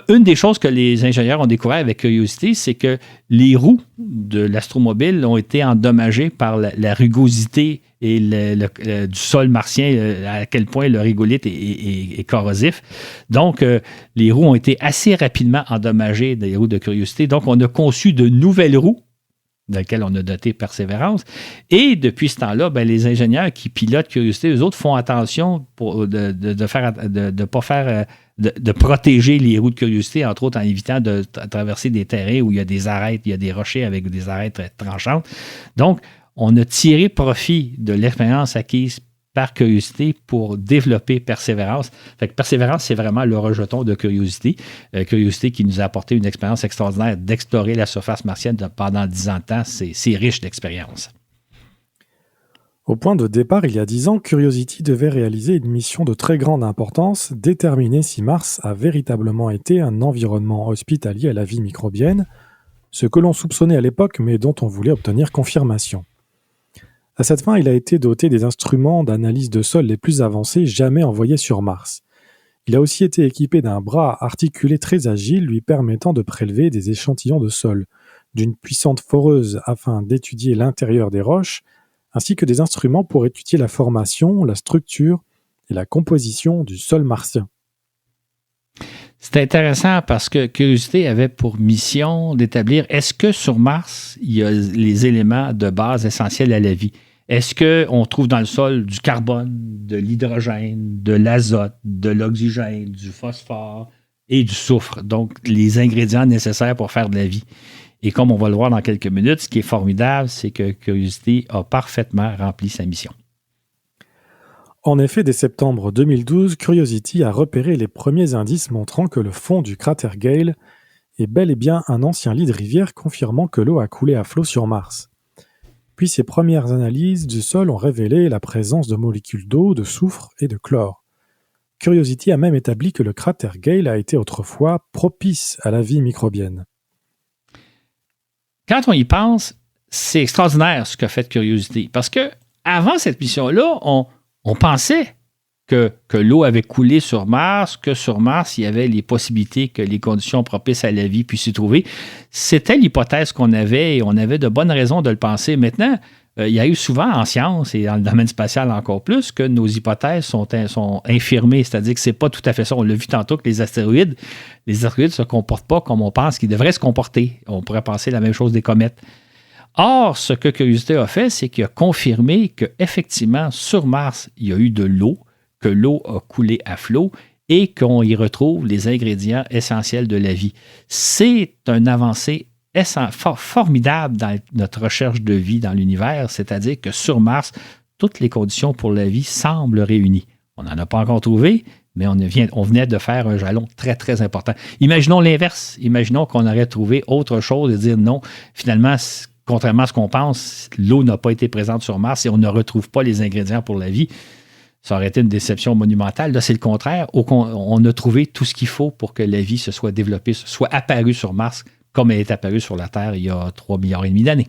Une des choses que les ingénieurs ont découvert avec Curiosity, c'est que les roues de l'astromobile ont été endommagées par la rugosité et du sol martien, à quel point le rugolithe est corrosif. Donc, les roues ont été assez rapidement endommagées des roues de Curiosity. Donc, on a conçu de nouvelles roues dans lesquelles on a doté Persévérance. Et depuis ce temps-là, ben, les ingénieurs qui pilotent Curiosity, eux autres font attention de protéger les roues de Curiosity, entre autres en évitant de traverser des terrains où il y a des arêtes, il y a des rochers avec des arêtes tranchantes. Donc, on a tiré profit de l'expérience acquise par Curiosity pour développer Persévérance. Fait que Persévérance, c'est vraiment le rejeton de Curiosity. Curiosity qui nous a apporté une expérience extraordinaire d'explorer la surface martienne pendant 10 ans de temps. C'est riche d'expérience. Au point de départ, il y a 10 ans, Curiosity devait réaliser une mission de très grande importance, déterminer si Mars a véritablement été un environnement hospitalier à la vie microbienne, ce que l'on soupçonnait à l'époque mais dont on voulait obtenir confirmation. À cette fin, il a été doté des instruments d'analyse de sol les plus avancés jamais envoyés sur Mars. Il a aussi été équipé d'un bras articulé très agile lui permettant de prélever des échantillons de sol, d'une puissante foreuse afin d'étudier l'intérieur des roches, ainsi que des instruments pour étudier la formation, la structure et la composition du sol martien. C'est intéressant parce que Curiosity avait pour mission d'établir est-ce que sur Mars, il y a les éléments de base essentiels à la vie? Est-ce qu'on trouve dans le sol du carbone, de l'hydrogène, de l'azote, de l'oxygène, du phosphore et du soufre? Donc, les ingrédients nécessaires pour faire de la vie. Et comme on va le voir dans quelques minutes, ce qui est formidable, c'est que Curiosity a parfaitement rempli sa mission. En effet, dès septembre 2012, Curiosity a repéré les premiers indices montrant que le fond du cratère Gale est bel et bien un ancien lit de rivière confirmant que l'eau a coulé à flot sur Mars. Puis ces premières analyses du sol ont révélé la présence de molécules d'eau, de soufre et de chlore. Curiosity a même établi que le cratère Gale a été autrefois propice à la vie microbienne. Quand on y pense, c'est extraordinaire ce qu'a fait Curiosity. Parce que avant cette mission-là, on pensait que l'eau avait coulé sur Mars, que sur Mars, il y avait les possibilités que les conditions propices à la vie puissent s'y trouver. C'était l'hypothèse qu'on avait et on avait de bonnes raisons de le penser. Maintenant, il y a eu souvent en science et dans le domaine spatial encore plus que nos hypothèses sont infirmées, c'est-à-dire que c'est pas tout à fait ça. On l'a vu tantôt que les astéroïdes ne se comportent pas comme on pense qu'ils devraient se comporter. On pourrait penser la même chose des comètes. Or, ce que Curiosity a fait, c'est qu'il a confirmé qu'effectivement, sur Mars, il y a eu de l'eau, que l'eau a coulé à flot et qu'on y retrouve les ingrédients essentiels de la vie. C'est une avancée formidable dans notre recherche de vie dans l'univers, c'est-à-dire que sur Mars, toutes les conditions pour la vie semblent réunies. On n'en a pas encore trouvé, mais on venait de faire un jalon très, très important. Imaginons l'inverse. Imaginons qu'on aurait trouvé autre chose et dire non, finalement, contrairement à ce qu'on pense, l'eau n'a pas été présente sur Mars et on ne retrouve pas les ingrédients pour la vie. Ça aurait été une déception monumentale. Là, c'est le contraire. On a trouvé tout ce qu'il faut pour que la vie se soit développée, soit apparue sur Mars comme elle est apparue sur la Terre il y a 3,5 milliards d'années.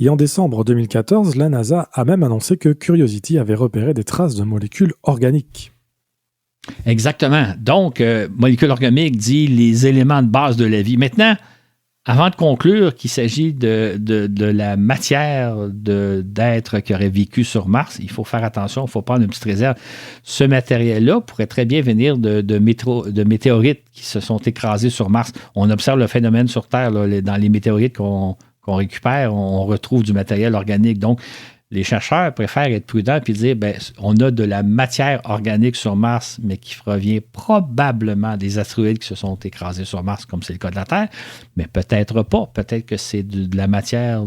Et en décembre 2014, la NASA a même annoncé que Curiosity avait repéré des traces de molécules organiques. Exactement. Donc, molécules organiques dit les éléments de base de la vie. Maintenant, avant de conclure qu'il s'agit de la matière d'êtres qui auraient vécu sur Mars, il faut faire attention, il faut prendre une petite réserve. Ce matériel-là pourrait très bien venir de météorites qui se sont écrasés sur Mars. On observe le phénomène sur Terre, là, dans les météorites qu'on récupère, on retrouve du matériel organique. Donc, les chercheurs préfèrent être prudents et dire on a de la matière organique sur Mars, mais qui provient probablement des astéroïdes qui se sont écrasés sur Mars, comme c'est le cas de la Terre, mais peut-être pas. Peut-être que c'est de la matière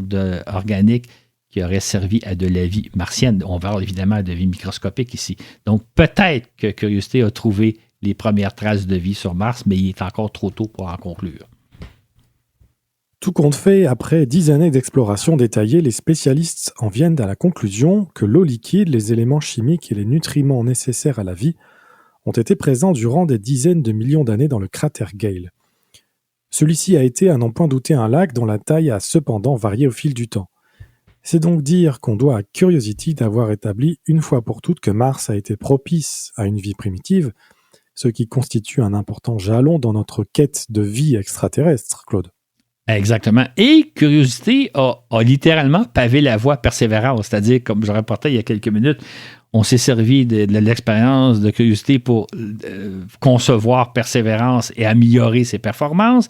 organique qui aurait servi à de la vie martienne. On parle évidemment de vie microscopique ici. Donc, peut-être que Curiosity a trouvé les premières traces de vie sur Mars, mais il est encore trop tôt pour en conclure. Tout compte fait, après 10 années d'exploration détaillée, les spécialistes en viennent à la conclusion que l'eau liquide, les éléments chimiques et les nutriments nécessaires à la vie ont été présents durant des dizaines de millions d'années dans le cratère Gale. Celui-ci a été, à n'en point douter, un lac dont la taille a cependant varié au fil du temps. C'est donc dire qu'on doit à Curiosity d'avoir établi une fois pour toutes que Mars a été propice à une vie primitive, ce qui constitue un important jalon dans notre quête de vie extraterrestre, Claude. Exactement. Et Curiosity a littéralement pavé la voie Persévérance, c'est-à-dire, comme je rapportais il y a quelques minutes, on s'est servi de l'expérience de Curiosity pour concevoir Persévérance et améliorer ses performances.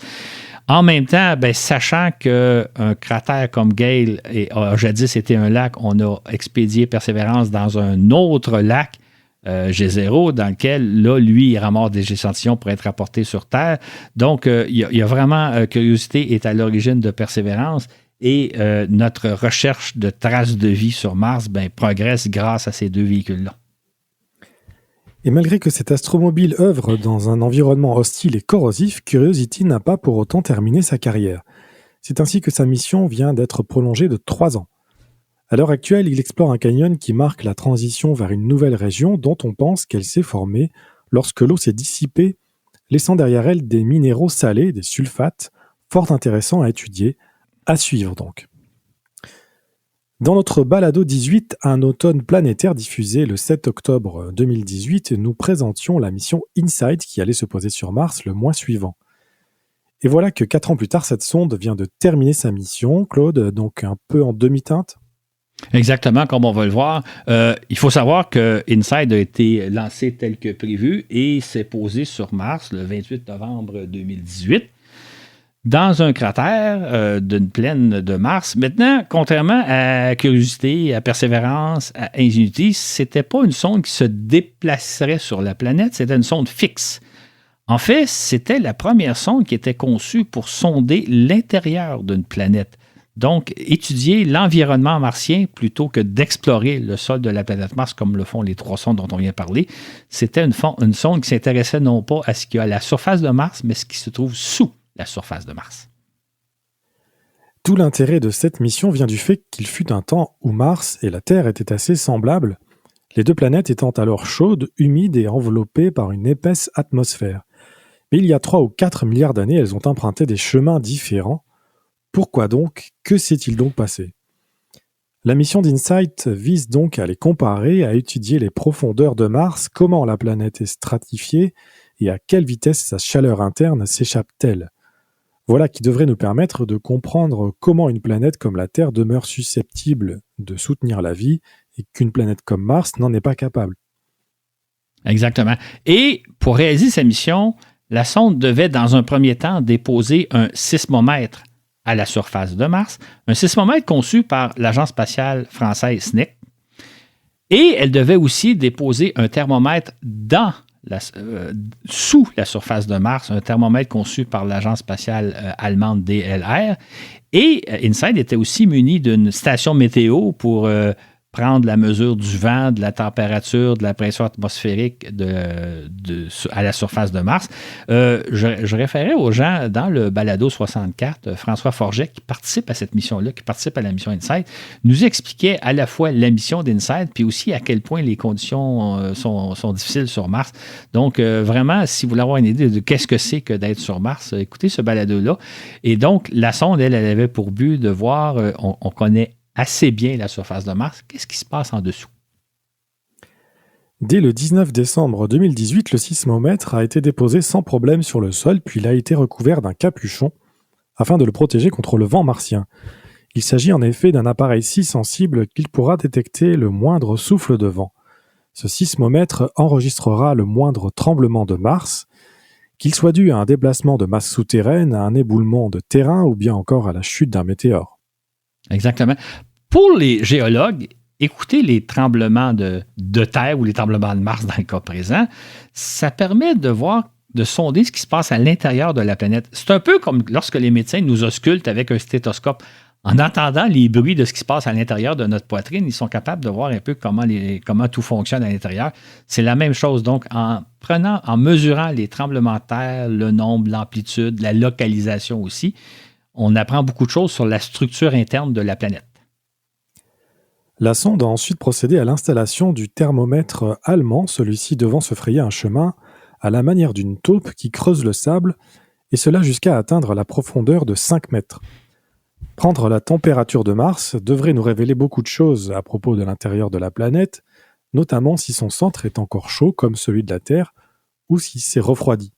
En même temps, sachant qu'un cratère comme Gale a jadis été un lac, on a expédié Persévérance dans un autre lac, G0, dans lequel, là, lui, il ramasse des échantillons pour être rapportés sur Terre. Donc, il y a vraiment, Curiosity est à l'origine de Persévérance et notre recherche de traces de vie sur Mars progresse grâce à ces deux véhicules-là. Et malgré que cet astromobile œuvre dans un environnement hostile et corrosif, Curiosity n'a pas pour autant terminé sa carrière. C'est ainsi que sa mission vient d'être prolongée de 3 ans. À l'heure actuelle, il explore un canyon qui marque la transition vers une nouvelle région dont on pense qu'elle s'est formée lorsque l'eau s'est dissipée, laissant derrière elle des minéraux salés, des sulfates, fort intéressants à étudier, à suivre donc. Dans notre balado 18, un automne planétaire diffusé le 7 octobre 2018, nous présentions la mission InSight qui allait se poser sur Mars le mois suivant. Et voilà que 4 ans plus tard, cette sonde vient de terminer sa mission, Claude, donc un peu en demi-teinte. Exactement, comme on va le voir. Il faut savoir que InSight a été lancé tel que prévu et s'est posé sur Mars le 28 novembre 2018. Dans un cratère d'une plaine de Mars. Maintenant, contrairement à Curiosity, à Persévérance, à Ingenuity, c'était pas une sonde qui se déplacerait sur la planète, c'était une sonde fixe. En fait, c'était la première sonde qui était conçue pour sonder l'intérieur d'une planète. Donc, étudier l'environnement martien plutôt que d'explorer le sol de la planète Mars comme le font les 3 sondes dont on vient de parler. C'était une sonde qui s'intéressait non pas à ce qu'il y a à la surface de Mars, mais ce qui se trouve sous la surface de Mars. Tout l'intérêt de cette mission vient du fait qu'il fut un temps où Mars et la Terre étaient assez semblables, les deux planètes étant alors chaudes, humides et enveloppées par une épaisse atmosphère. Mais il y a 3 ou 4 milliards d'années, elles ont emprunté des chemins différents. Pourquoi donc? Que s'est-il donc passé? La mission d'InSight vise donc à les comparer, à étudier les profondeurs de Mars, comment la planète est stratifiée et à quelle vitesse sa chaleur interne s'échappe-t-elle. Voilà qui devrait nous permettre de comprendre comment une planète comme la Terre demeure susceptible de soutenir la vie et qu'une planète comme Mars n'en est pas capable. Exactement. Et pour réaliser sa mission, la sonde devait dans un premier temps déposer un sismomètre à la surface de Mars, un sismomètre conçu par l'agence spatiale française SNEC. Et elle devait aussi déposer un thermomètre sous la surface de Mars, un thermomètre conçu par l'agence spatiale allemande DLR. Et InSight était aussi muni d'une station météo pour prendre la mesure du vent, de la température, de la pression atmosphérique à la surface de Mars. Je référais aux gens dans le balado 64, François Forget, qui participe à cette mission-là, qui participe à la mission InSight, nous expliquait à la fois la mission d'InSight, puis aussi à quel point les conditions sont difficiles sur Mars. Donc, vraiment, si vous voulez avoir une idée de qu'est-ce que c'est que d'être sur Mars, écoutez ce balado-là. Et donc, la sonde, elle avait pour but de voir, on connaît assez bien la surface de Mars. Qu'est-ce qui se passe en dessous? Dès le 19 décembre 2018, le sismomètre a été déposé sans problème sur le sol, puis il a été recouvert d'un capuchon afin de le protéger contre le vent martien. Il s'agit en effet d'un appareil si sensible qu'il pourra détecter le moindre souffle de vent. Ce sismomètre enregistrera le moindre tremblement de Mars, qu'il soit dû à un déplacement de masse souterraine, à un éboulement de terrain ou bien encore à la chute d'un météore. Exactement. Pour les géologues, écouter les tremblements de terre ou les tremblements de Mars dans le cas présent, ça permet de sonder ce qui se passe à l'intérieur de la planète. C'est un peu comme lorsque les médecins nous auscultent avec un stéthoscope. En entendant les bruits de ce qui se passe à l'intérieur de notre poitrine, ils sont capables de voir un peu comment tout fonctionne à l'intérieur. C'est la même chose. Donc, en mesurant les tremblements de terre, le nombre, l'amplitude, la localisation aussi, on apprend beaucoup de choses sur la structure interne de la planète. La sonde a ensuite procédé à l'installation du thermomètre allemand, celui-ci devant se frayer un chemin à la manière d'une taupe qui creuse le sable, et cela jusqu'à atteindre la profondeur de 5 mètres. Prendre la température de Mars devrait nous révéler beaucoup de choses à propos de l'intérieur de la planète, notamment si son centre est encore chaud comme celui de la Terre, ou si c'est refroidi.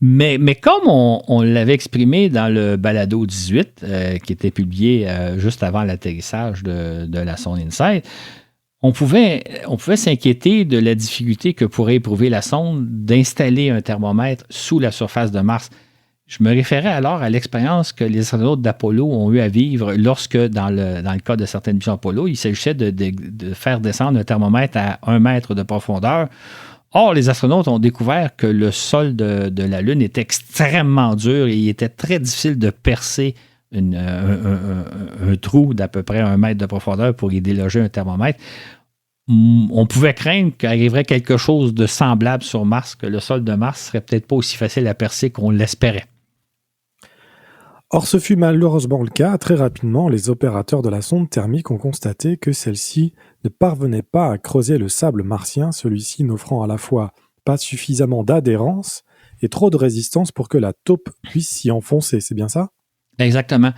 Mais comme on l'avait exprimé dans le balado 18, qui était publié juste avant l'atterrissage de la sonde InSight, on pouvait s'inquiéter de la difficulté que pourrait éprouver la sonde d'installer un thermomètre sous la surface de Mars. Je me référais alors à l'expérience que les astronautes d'Apollo ont eu à vivre lorsque, dans le cas de certaines missions Apollo, il s'agissait de faire descendre un thermomètre à 1 mètre de profondeur. Or, les astronautes ont découvert que le sol de la Lune était extrêmement dur et il était très difficile de percer un trou d'à peu près 1 mètre de profondeur pour y déloger un thermomètre. On pouvait craindre qu'arriverait quelque chose de semblable sur Mars, que le sol de Mars ne serait peut-être pas aussi facile à percer qu'on l'espérait. Or, ce fut malheureusement le cas. Très rapidement, les opérateurs de la sonde thermique ont constaté que celle-ci ne parvenait pas à creuser le sable martien, celui-ci n'offrant à la fois pas suffisamment d'adhérence et trop de résistance pour que la taupe puisse s'y enfoncer. C'est bien ça? Exactement.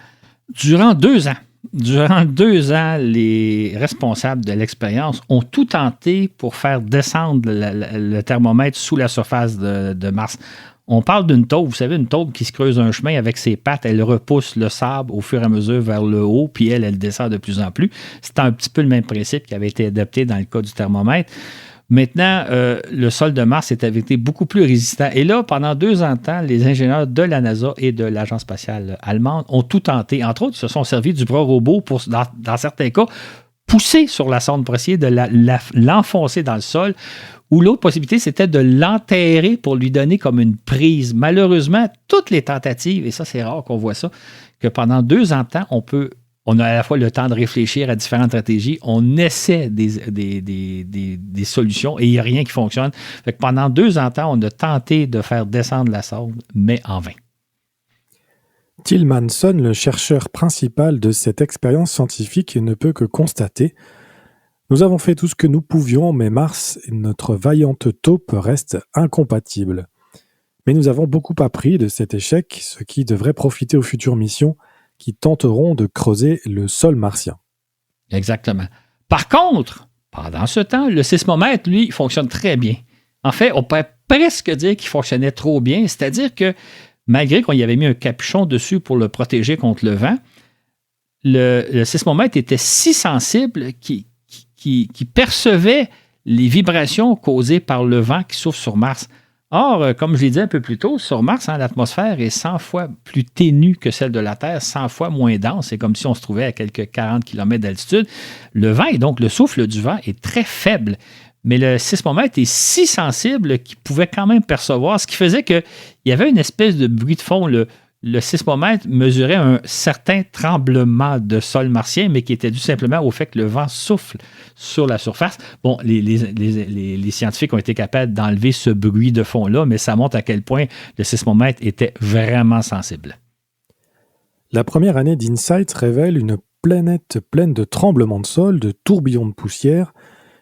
Durant 2 ans, les responsables de l'expérience ont tout tenté pour faire descendre le thermomètre sous la surface de Mars. On parle d'une taupe, vous savez, une taupe qui se creuse un chemin avec ses pattes, elle repousse le sable au fur et à mesure vers le haut, puis elle descend de plus en plus. C'est un petit peu le même principe qui avait été adopté dans le cas du thermomètre. Maintenant, le sol de Mars avait été beaucoup plus résistant. Et là, pendant 2 ans de temps, les ingénieurs de la NASA et de l'Agence spatiale allemande ont tout tenté. Entre autres, ils se sont servis du bras robot pour, dans certains cas, pousser sur la sonde pour essayer de l'enfoncer dans le sol. Ou l'autre possibilité, c'était de l'enterrer pour lui donner comme une prise. Malheureusement, toutes les tentatives, et ça c'est rare qu'on voit ça, que pendant 2 ans de temps, on a à la fois le temps de réfléchir à différentes stratégies, on essaie des solutions et il n'y a rien qui fonctionne. Fait que pendant 2 ans de temps, on a tenté de faire descendre la sonde, mais en vain. Tillmanson, le chercheur principal de cette expérience scientifique, ne peut que constater: nous avons fait tout ce que nous pouvions, mais Mars et notre vaillante taupe restent incompatibles. Mais nous avons beaucoup appris de cet échec, ce qui devrait profiter aux futures missions qui tenteront de creuser le sol martien. Exactement. Par contre, pendant ce temps, le sismomètre, lui, fonctionne très bien. En fait, on pourrait presque dire qu'il fonctionnait trop bien, c'est-à-dire que malgré qu'on y avait mis un capuchon dessus pour le protéger contre le vent, le sismomètre était si sensible qu'il percevait les vibrations causées par le vent qui souffle sur Mars. Or, comme je l'ai dit un peu plus tôt, sur Mars, l'atmosphère est 100 fois plus ténue que celle de la Terre, 100 fois moins dense. C'est comme si on se trouvait à quelques 40 km d'altitude. Le vent, et donc le souffle du vent, est très faible. Mais le sismomètre est si sensible qu'il pouvait quand même percevoir, ce qui faisait qu'il y avait une espèce de bruit de fond. Le sismomètre mesurait un certain tremblement de sol martien, mais qui était dû simplement au fait que le vent souffle sur la surface. Bon, les scientifiques ont été capables d'enlever ce bruit de fond-là, mais ça montre à quel point le sismomètre était vraiment sensible. La première année d'InSight révèle une planète pleine de tremblements de sol, de tourbillons de poussière,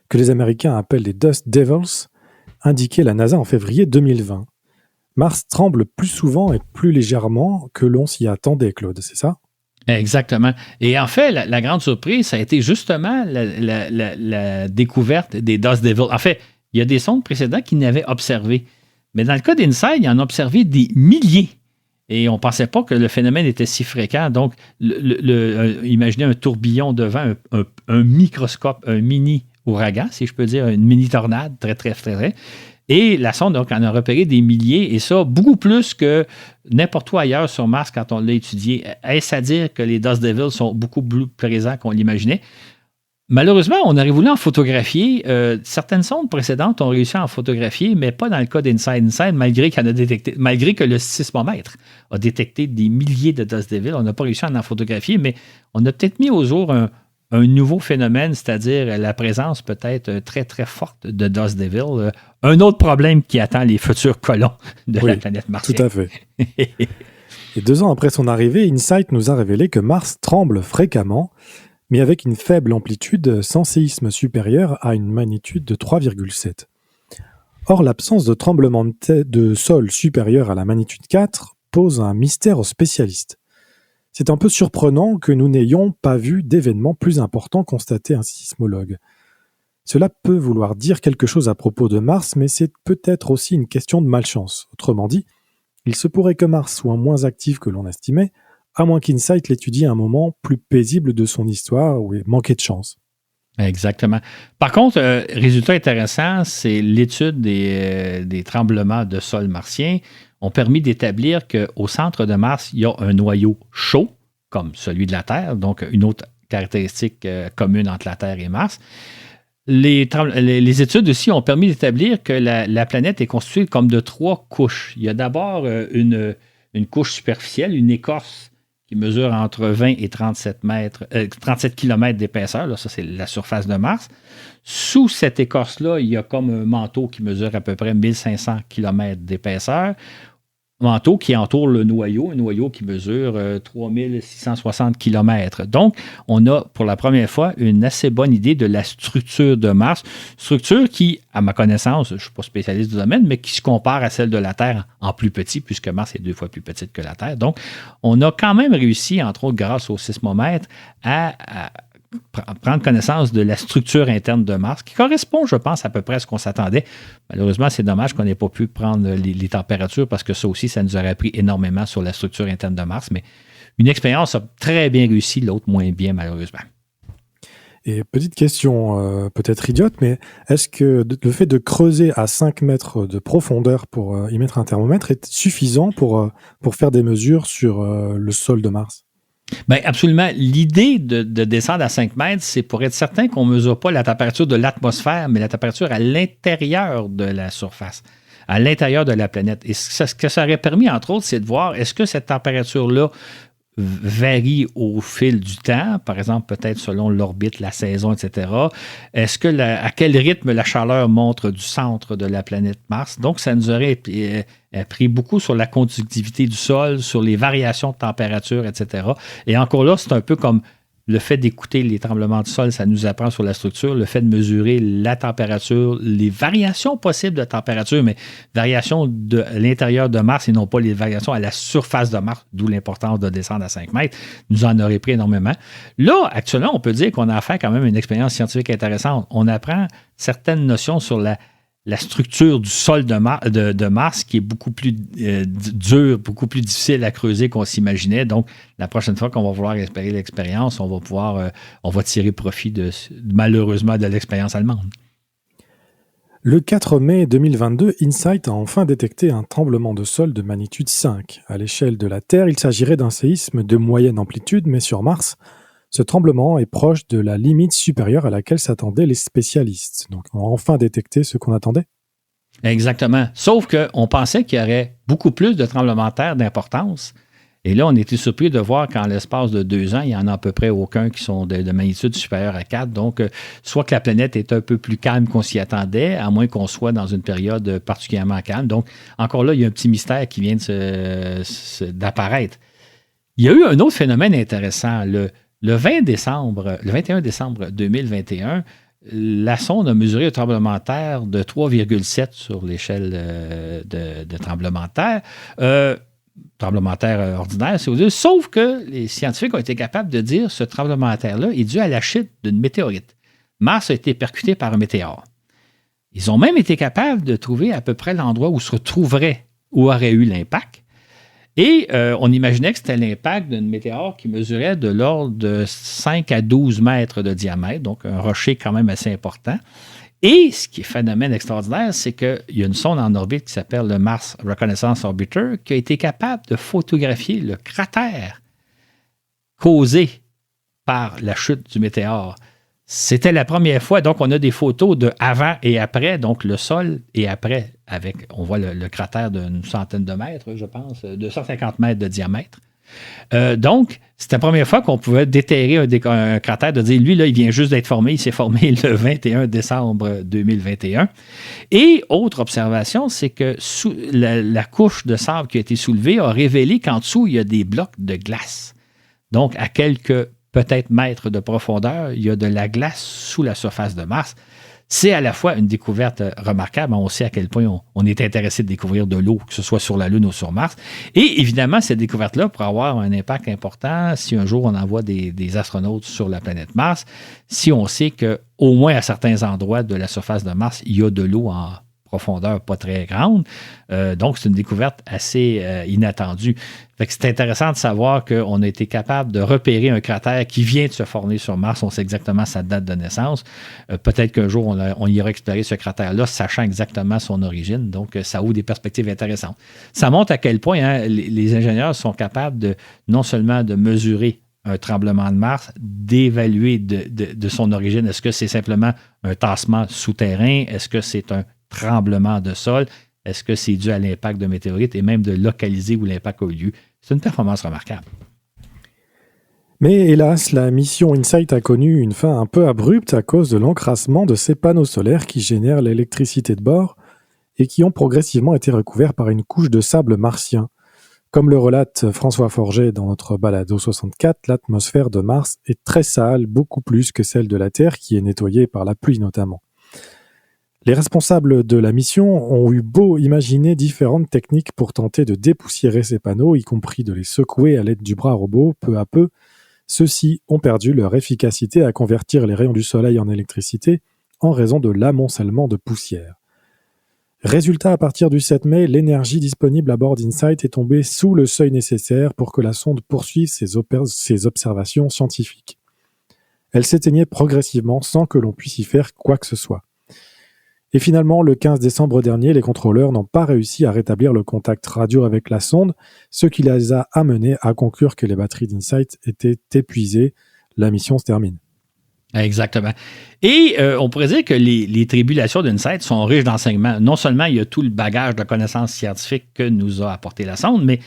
que les Américains appellent les Dust Devils, indiquait la NASA en février 2020. Mars tremble plus souvent et plus légèrement que l'on s'y attendait, Claude, c'est ça? Exactement. Et en fait, la grande surprise, ça a été justement la découverte des Dust Devils. En fait, il y a des sondes précédentes qui n'avaient observé. Mais dans le cas d'InSight, ils en ont observé des milliers. Et on ne pensait pas que le phénomène était si fréquent. Donc, imaginez un tourbillon de vent, un microscope, un mini-ouragan, si je peux dire, une mini-tornade, très, très, très, très. Et la sonde donc, en a repéré des milliers, et ça, beaucoup plus que n'importe où ailleurs sur Mars quand on l'a étudié. Est-ce à dire que les Dust Devils sont beaucoup plus présents qu'on l'imaginait? Malheureusement, on aurait voulu en photographier. Certaines sondes précédentes ont réussi à en photographier, mais pas dans le cas d'InSight. Malgré que le sismomètre a détecté des milliers de Dust Devils, on n'a pas réussi à en photographier, mais on a peut-être mis au jour un nouveau phénomène, c'est-à-dire la présence peut-être très, très forte de Dust Devil. Un autre problème qui attend les futurs colons de la planète Mars. Tout à fait. Et 2 ans après son arrivée, InSight nous a révélé que Mars tremble fréquemment, mais avec une faible amplitude sans séisme supérieur à une magnitude de 3,7. Or, l'absence de tremblement de sol supérieur à la magnitude 4 pose un mystère aux spécialistes. C'est un peu surprenant que nous n'ayons pas vu d'événements plus importants constatés un sismologue. Cela peut vouloir dire quelque chose à propos de Mars, mais c'est peut-être aussi une question de malchance. Autrement dit, il se pourrait que Mars soit moins actif que l'on estimait, à moins qu'InSight l'étudie à un moment plus paisible de son histoire où il manquait de chance. Exactement. Par contre, résultat intéressant, c'est l'étude des tremblements de sol martiens ont permis d'établir qu'au centre de Mars, il y a un noyau chaud, comme celui de la Terre, donc une autre caractéristique commune entre la Terre et Mars. Les études aussi ont permis d'établir que la planète est constituée comme de 3 couches. Il y a d'abord une couche superficielle, une écorce qui mesure entre 20 et 37 km d'épaisseur. Là, ça, c'est la surface de Mars. Sous cette écorce-là, il y a comme un manteau qui mesure à peu près 1500 km d'épaisseur. Manteau qui entoure le noyau, un noyau qui mesure 3660 km. Donc, on a pour la première fois une assez bonne idée de la structure de Mars. Structure qui, à ma connaissance, je ne suis pas spécialiste du domaine, mais qui se compare à celle de la Terre en plus petit, puisque Mars est 2 fois plus petite que la Terre. Donc, on a quand même réussi, entre autres grâce au sismomètre, à prendre connaissance de la structure interne de Mars, qui correspond, je pense, à peu près à ce qu'on s'attendait. Malheureusement, c'est dommage qu'on n'ait pas pu prendre les températures parce que ça aussi, ça nous aurait appris énormément sur la structure interne de Mars. Mais une expérience a très bien réussi, l'autre moins bien, malheureusement. Et petite question, peut-être idiote, mais est-ce que le fait de creuser à 5 mètres de profondeur pour y mettre un thermomètre est suffisant pour faire des mesures sur le sol de Mars? Bien, absolument. L'idée de descendre à 5 mètres, c'est pour être certain qu'on ne mesure pas la température de l'atmosphère, mais la température à l'intérieur de la surface, à l'intérieur de la planète. Et ce que ça aurait permis, entre autres, c'est de voir est-ce que cette température-là varie au fil du temps, par exemple, peut-être selon l'orbite, la saison, etc. Est-ce que à quel rythme la chaleur monte du centre de la planète Mars? Donc, ça nous aurait pris beaucoup sur la conductivité du sol, sur les variations de température, etc. Et encore là, c'est un peu comme le fait d'écouter les tremblements de sol, ça nous apprend sur la structure, le fait de mesurer la température, les variations possibles de température, mais variations de l'intérieur de Mars et non pas les variations à la surface de Mars, d'où l'importance de descendre à 5 mètres, nous en aurait pris énormément. Là, actuellement, on peut dire qu'on a affaire quand même à une expérience scientifique intéressante. On apprend certaines notions sur la structure du sol de Mars qui est beaucoup plus dure, beaucoup plus difficile à creuser qu'on s'imaginait. Donc, la prochaine fois qu'on va vouloir espérer l'expérience, on va tirer profit malheureusement de l'expérience allemande. Le 4 mai 2022, InSight a enfin détecté un tremblement de sol de magnitude 5. À l'échelle de la Terre, il s'agirait d'un séisme de moyenne amplitude, mais sur Mars, ce tremblement est proche de la limite supérieure à laquelle s'attendaient les spécialistes. Donc, on a enfin détecté ce qu'on attendait. Exactement. Sauf qu'on pensait qu'il y aurait beaucoup plus de tremblements de terre d'importance. Et là, on était surpris de voir qu'en l'espace de 2 ans, il n'y en a à peu près aucun qui sont de magnitude supérieure à 4. Donc, soit que la planète est un peu plus calme qu'on s'y attendait, à moins qu'on soit dans une période particulièrement calme. Donc, encore là, il y a un petit mystère qui vient d'apparaître. Il y a eu un autre phénomène intéressant. Le 21 décembre 2021, la sonde a mesuré un tremblement de terre de 3,7 sur l'échelle de tremblement de terre. Tremblement de terre ordinaire, si vous voulez. Sauf que les scientifiques ont été capables de dire que ce tremblement de terre-là est dû à la chute d'une météorite. Mars a été percuté par un météore. Ils ont même été capables de trouver à peu près l'endroit où se retrouverait, où aurait eu l'impact. Et on imaginait que c'était l'impact d'une météore qui mesurait de l'ordre de 5 à 12 mètres de diamètre, donc un rocher quand même assez important. Et ce qui est phénomène extraordinaire, c'est qu'il y a une sonde en orbite qui s'appelle le Mars Reconnaissance Orbiter qui a été capable de photographier le cratère causé par la chute du météore. C'était la première fois, donc on a des photos de avant et après, donc le sol et après, on voit le cratère d'une centaine de mètres, je pense, 250 mètres de diamètre. Donc, c'était la première fois qu'on pouvait déterrer un cratère, de dire, lui, là, il vient juste d'être formé, il s'est formé le 21 décembre 2021. Et autre observation, c'est que la couche de sable qui a été soulevée a révélé qu'en dessous, il y a des blocs de glace. Donc, à quelques peut-être mètres de profondeur, il y a de la glace sous la surface de Mars. C'est à la fois une découverte remarquable. On sait à quel point on est intéressé de découvrir de l'eau, que ce soit sur la Lune ou sur Mars. Et évidemment, cette découverte-là pourrait avoir un impact important si un jour on envoie des astronautes sur la planète Mars, si on sait qu'au moins à certains endroits de la surface de Mars, il y a de l'eau en profondeur pas très grande. Donc, c'est une découverte assez inattendue. Fait que c'est intéressant de savoir qu'on a été capable de repérer un cratère qui vient de se former sur Mars. On sait exactement sa date de naissance. Peut-être qu'un jour, on ira explorer ce cratère-là, sachant exactement son origine. Donc, ça ouvre des perspectives intéressantes. Ça montre à quel point les ingénieurs sont capables non seulement de mesurer un tremblement de Mars, d'évaluer de son origine. Est-ce que c'est simplement un tassement souterrain? Est-ce que c'est un tremblement de sol? Est-ce que c'est dû à l'impact de météorites et même de localiser où l'impact a eu lieu? C'est une performance remarquable. Mais hélas, la mission InSight a connu une fin un peu abrupte à cause de l'encrassement de ces panneaux solaires qui génèrent l'électricité de bord et qui ont progressivement été recouverts par une couche de sable martien. Comme le relate François Forget dans notre balado 64, l'atmosphère de Mars est très sale, beaucoup plus que celle de la Terre qui est nettoyée par la pluie notamment. Les responsables de la mission ont eu beau imaginer différentes techniques pour tenter de dépoussiérer ces panneaux, y compris de les secouer à l'aide du bras robot, peu à peu, ceux-ci ont perdu leur efficacité à convertir les rayons du soleil en électricité en raison de l'amoncellement de poussière. Résultat, à partir du 7 mai, l'énergie disponible à bord d'InSight est tombée sous le seuil nécessaire pour que la sonde poursuive ses observations scientifiques. Elle s'éteignait progressivement sans que l'on puisse y faire quoi que ce soit. Et finalement, le 15 décembre dernier, les contrôleurs n'ont pas réussi à rétablir le contact radio avec la sonde, ce qui les a amenés à conclure que les batteries d'InSight étaient épuisées. La mission se termine. Exactement. Et on pourrait dire que les tribulations d'InSight sont riches d'enseignements. Non seulement il y a tout le bagage de connaissances scientifiques que nous a apporté la sonde, mais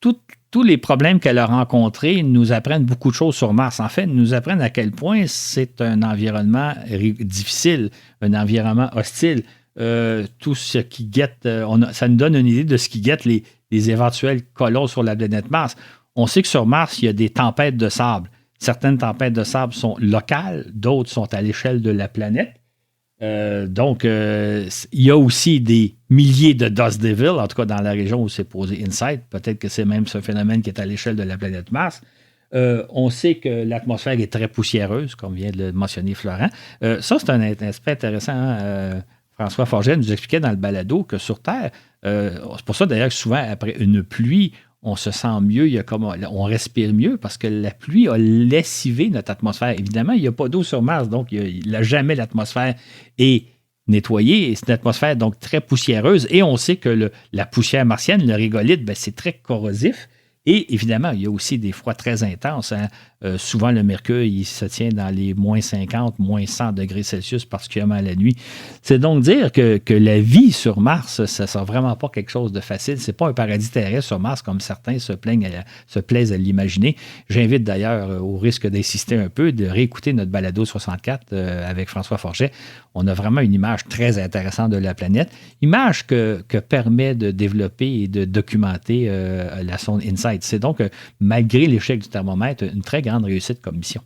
tous les problèmes qu'elle a rencontrés nous apprennent beaucoup de choses sur Mars. En fait, nous apprennent à quel point c'est un environnement difficile, un environnement hostile. Tout ce qui guette, ça nous donne une idée de ce qui guette les éventuels colons sur la planète Mars. On sait que sur Mars, il y a des tempêtes de sable. Certaines tempêtes de sable sont locales, d'autres sont à l'échelle de la planète. Donc, il y a aussi des milliers de Dust Devil, en tout cas dans la région où c'est posé InSight. Peut-être que c'est même ce phénomène qui est à l'échelle de la planète Mars. On sait que l'atmosphère est très poussiéreuse, comme vient de le mentionner Florent. Ça, c'est un aspect intéressant. François Forget nous expliquait dans le balado que sur Terre, c'est pour ça d'ailleurs que souvent, après une pluie, on se sent mieux, on respire mieux parce que la pluie a lessivé notre atmosphère. Évidemment, il n'y a pas d'eau sur Mars, donc jamais l'atmosphère est nettoyée. C'est une atmosphère donc très poussiéreuse et on sait que la poussière martienne, le régolithe, c'est très corrosif. Et évidemment, il y a aussi des froids très intenses. Souvent, le mercure, il se tient dans les moins 50, moins 100 degrés Celsius, particulièrement la nuit. C'est donc dire que la vie sur Mars, ça ne sera vraiment pas quelque chose de facile. Ce n'est pas un paradis terrestre sur Mars, comme certains se plaisent à l'imaginer. J'invite d'ailleurs, au risque d'insister un peu, de réécouter notre balado 64 avec François Forget. On a vraiment une image très intéressante de la planète. Image que permet de développer et de documenter la sonde InSight. C'est donc, malgré l'échec du thermomètre, une très grande réussite comme mission.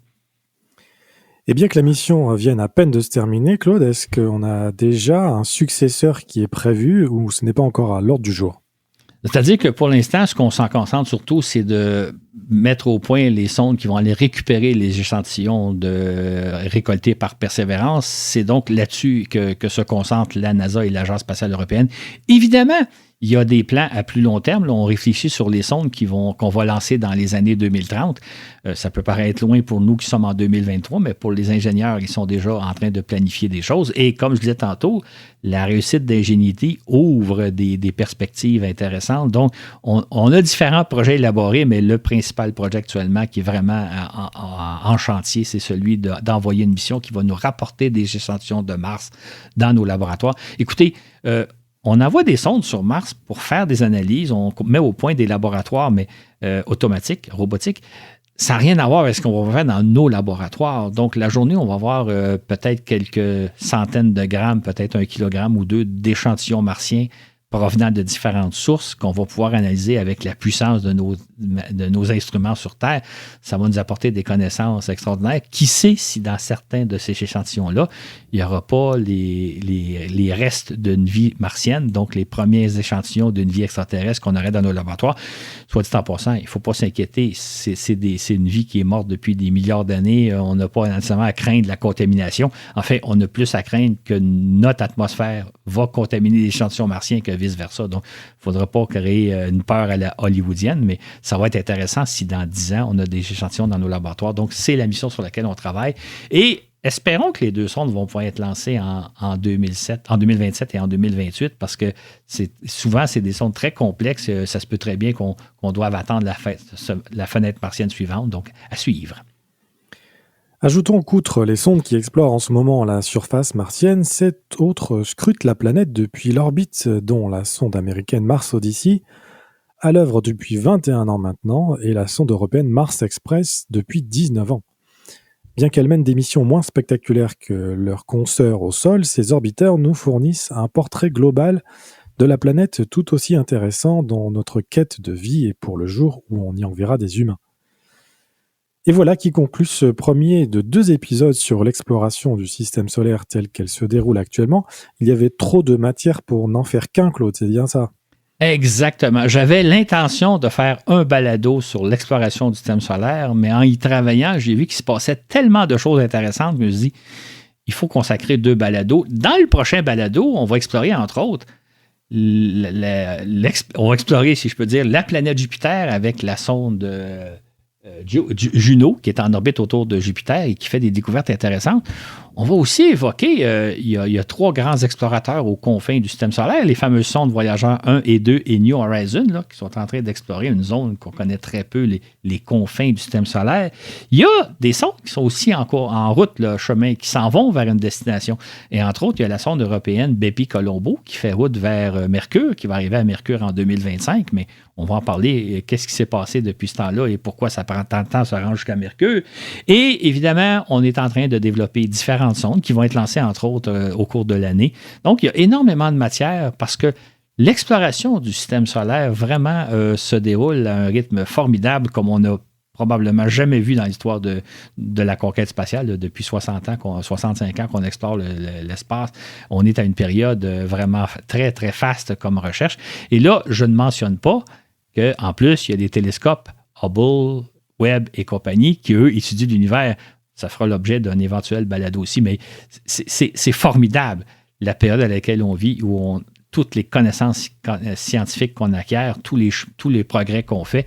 Et bien que la mission vienne à peine de se terminer, Claude, est-ce qu'on a déjà un successeur qui est prévu ou ce n'est pas encore à l'ordre du jour? C'est-à-dire que pour l'instant, ce qu'on s'en concentre surtout, c'est de mettre au point les sondes qui vont aller récupérer les échantillons récoltés par Persévérance. C'est donc là-dessus que se concentrent la NASA et l'Agence spatiale européenne. Évidemment, il y a des plans à plus long terme. Là, on réfléchit sur les sondes qu'on va lancer dans les années 2030. Ça peut paraître loin pour nous qui sommes en 2023, mais pour les ingénieurs, ils sont déjà en train de planifier des choses. Et comme je disais tantôt, la réussite d'Ingenuity ouvre des perspectives intéressantes. Donc, on a différents projets élaborés, mais le principal projet actuellement qui est vraiment en chantier, c'est celui d'envoyer une mission qui va nous rapporter des échantillons de Mars dans nos laboratoires. Écoutez, on envoie des sondes sur Mars pour faire des analyses. On met au point des laboratoires, mais automatiques, robotiques. Ça n'a rien à voir avec ce qu'on va faire dans nos laboratoires. Donc, la journée, on va avoir peut-être quelques centaines de grammes, peut-être 1 kilogramme ou 2 d'échantillons martiens provenant de différentes sources qu'on va pouvoir analyser avec la puissance de nos instruments sur Terre. Ça va nous apporter des connaissances extraordinaires. Qui sait si dans certains de ces échantillons-là, il n'y aura pas les restes d'une vie martienne, donc les premiers échantillons d'une vie extraterrestre qu'on aurait dans nos laboratoires. Soit dit en passant, il ne faut pas s'inquiéter. C'est une vie qui est morte depuis des milliards d'années. On n'a pas nécessairement à craindre la contamination. En fait, on a plus à craindre que notre atmosphère va contaminer les échantillons martiens que vice-versa. Donc, il ne faudra pas créer une peur à la hollywoodienne, mais ça va être intéressant si dans 10 ans, on a des échantillons dans nos laboratoires. Donc, c'est la mission sur laquelle on travaille. Et espérons que les 2 sondes vont pouvoir être lancées en 2027 et en 2028 parce que souvent, c'est des sondes très complexes. Ça se peut très bien qu'on doive attendre la fenêtre martienne suivante. Donc, à suivre. Ajoutons qu'outre les sondes qui explorent en ce moment la surface martienne, 7 autres scrutent la planète depuis l'orbite, dont la sonde américaine Mars Odyssey, à l'œuvre depuis 21 ans maintenant, et la sonde européenne Mars Express depuis 19 ans. Bien qu'elles mènent des missions moins spectaculaires que leurs consoeurs au sol, ces orbiteurs nous fournissent un portrait global de la planète tout aussi intéressant dans notre quête de vie et pour le jour où on y enverra des humains. Et voilà qui conclut ce premier de 2 épisodes sur l'exploration du système solaire tel qu'elle se déroule actuellement. Il y avait trop de matière pour n'en faire qu'un, Claude, c'est bien ça? Exactement. J'avais l'intention de faire un balado sur l'exploration du système solaire, mais en y travaillant, j'ai vu qu'il se passait tellement de choses intéressantes que je me suis dit, il faut consacrer 2 balados. Dans le prochain balado, on va explorer, entre autres, on va explorer, si je peux dire, la planète Jupiter avec la sonde Juno, qui est en orbite autour de Jupiter et qui fait des découvertes intéressantes. On va aussi évoquer, il y a 3 grands explorateurs aux confins du système solaire, les fameuses sondes Voyageur 1 et 2 et New Horizons, là, qui sont en train d'explorer une zone qu'on connaît très peu, les confins du système solaire. Il y a des sondes qui sont aussi encore en route, le chemin, qui s'en vont vers une destination. Et entre autres, il y a la sonde européenne Bepi-Colombo qui fait route vers Mercure, qui va arriver à Mercure en 2025, mais on va en parler, qu'est-ce qui s'est passé depuis ce temps-là et pourquoi ça prend tant de temps à se rendre jusqu'à Mercure. Et évidemment, on est en train de développer différentes sondes qui vont être lancées, entre autres, au cours de l'année. Donc, il y a énormément de matière parce que l'exploration du système solaire vraiment se déroule à un rythme formidable comme on n'a probablement jamais vu dans l'histoire de la conquête spatiale depuis 65 ans qu'on explore l'espace. On est à une période vraiment très, très faste comme recherche. Et là, je ne mentionne pas qu'en plus, il y a des télescopes Hubble, Webb et compagnie qui, eux, étudient l'univers. Ça fera l'objet d'un éventuel balado aussi, mais c'est formidable la période à laquelle on vit, où toutes les connaissances scientifiques qu'on acquiert, tous les progrès qu'on fait,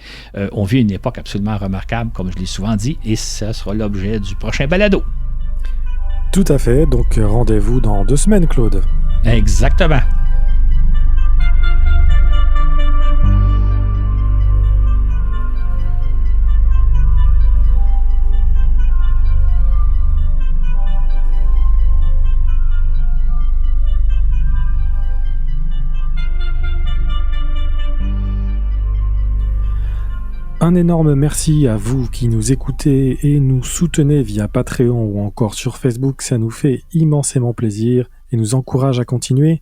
on vit une époque absolument remarquable, comme je l'ai souvent dit, et ça sera l'objet du prochain balado. Tout à fait, donc rendez-vous dans 2 semaines, Claude. Exactement. Un énorme merci à vous qui nous écoutez et nous soutenez via Patreon ou encore sur Facebook, ça nous fait immensément plaisir et nous encourage à continuer.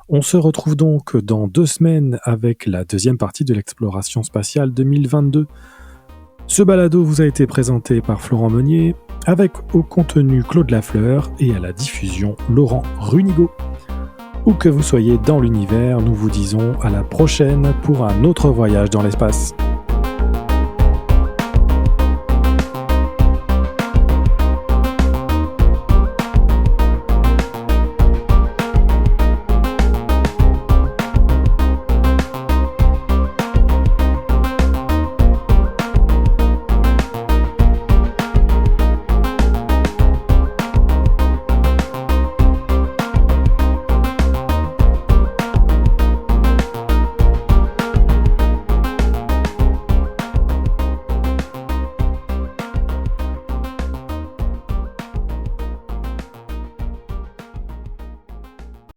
On se retrouve donc dans 2 semaines avec la 2e partie de l'exploration spatiale 2022. Ce balado vous a été présenté par Florent Meunier, avec au contenu Claude Lafleur et à la diffusion Laurent Runigo. Où que vous soyez dans l'univers, nous vous disons à la prochaine pour un autre voyage dans l'espace.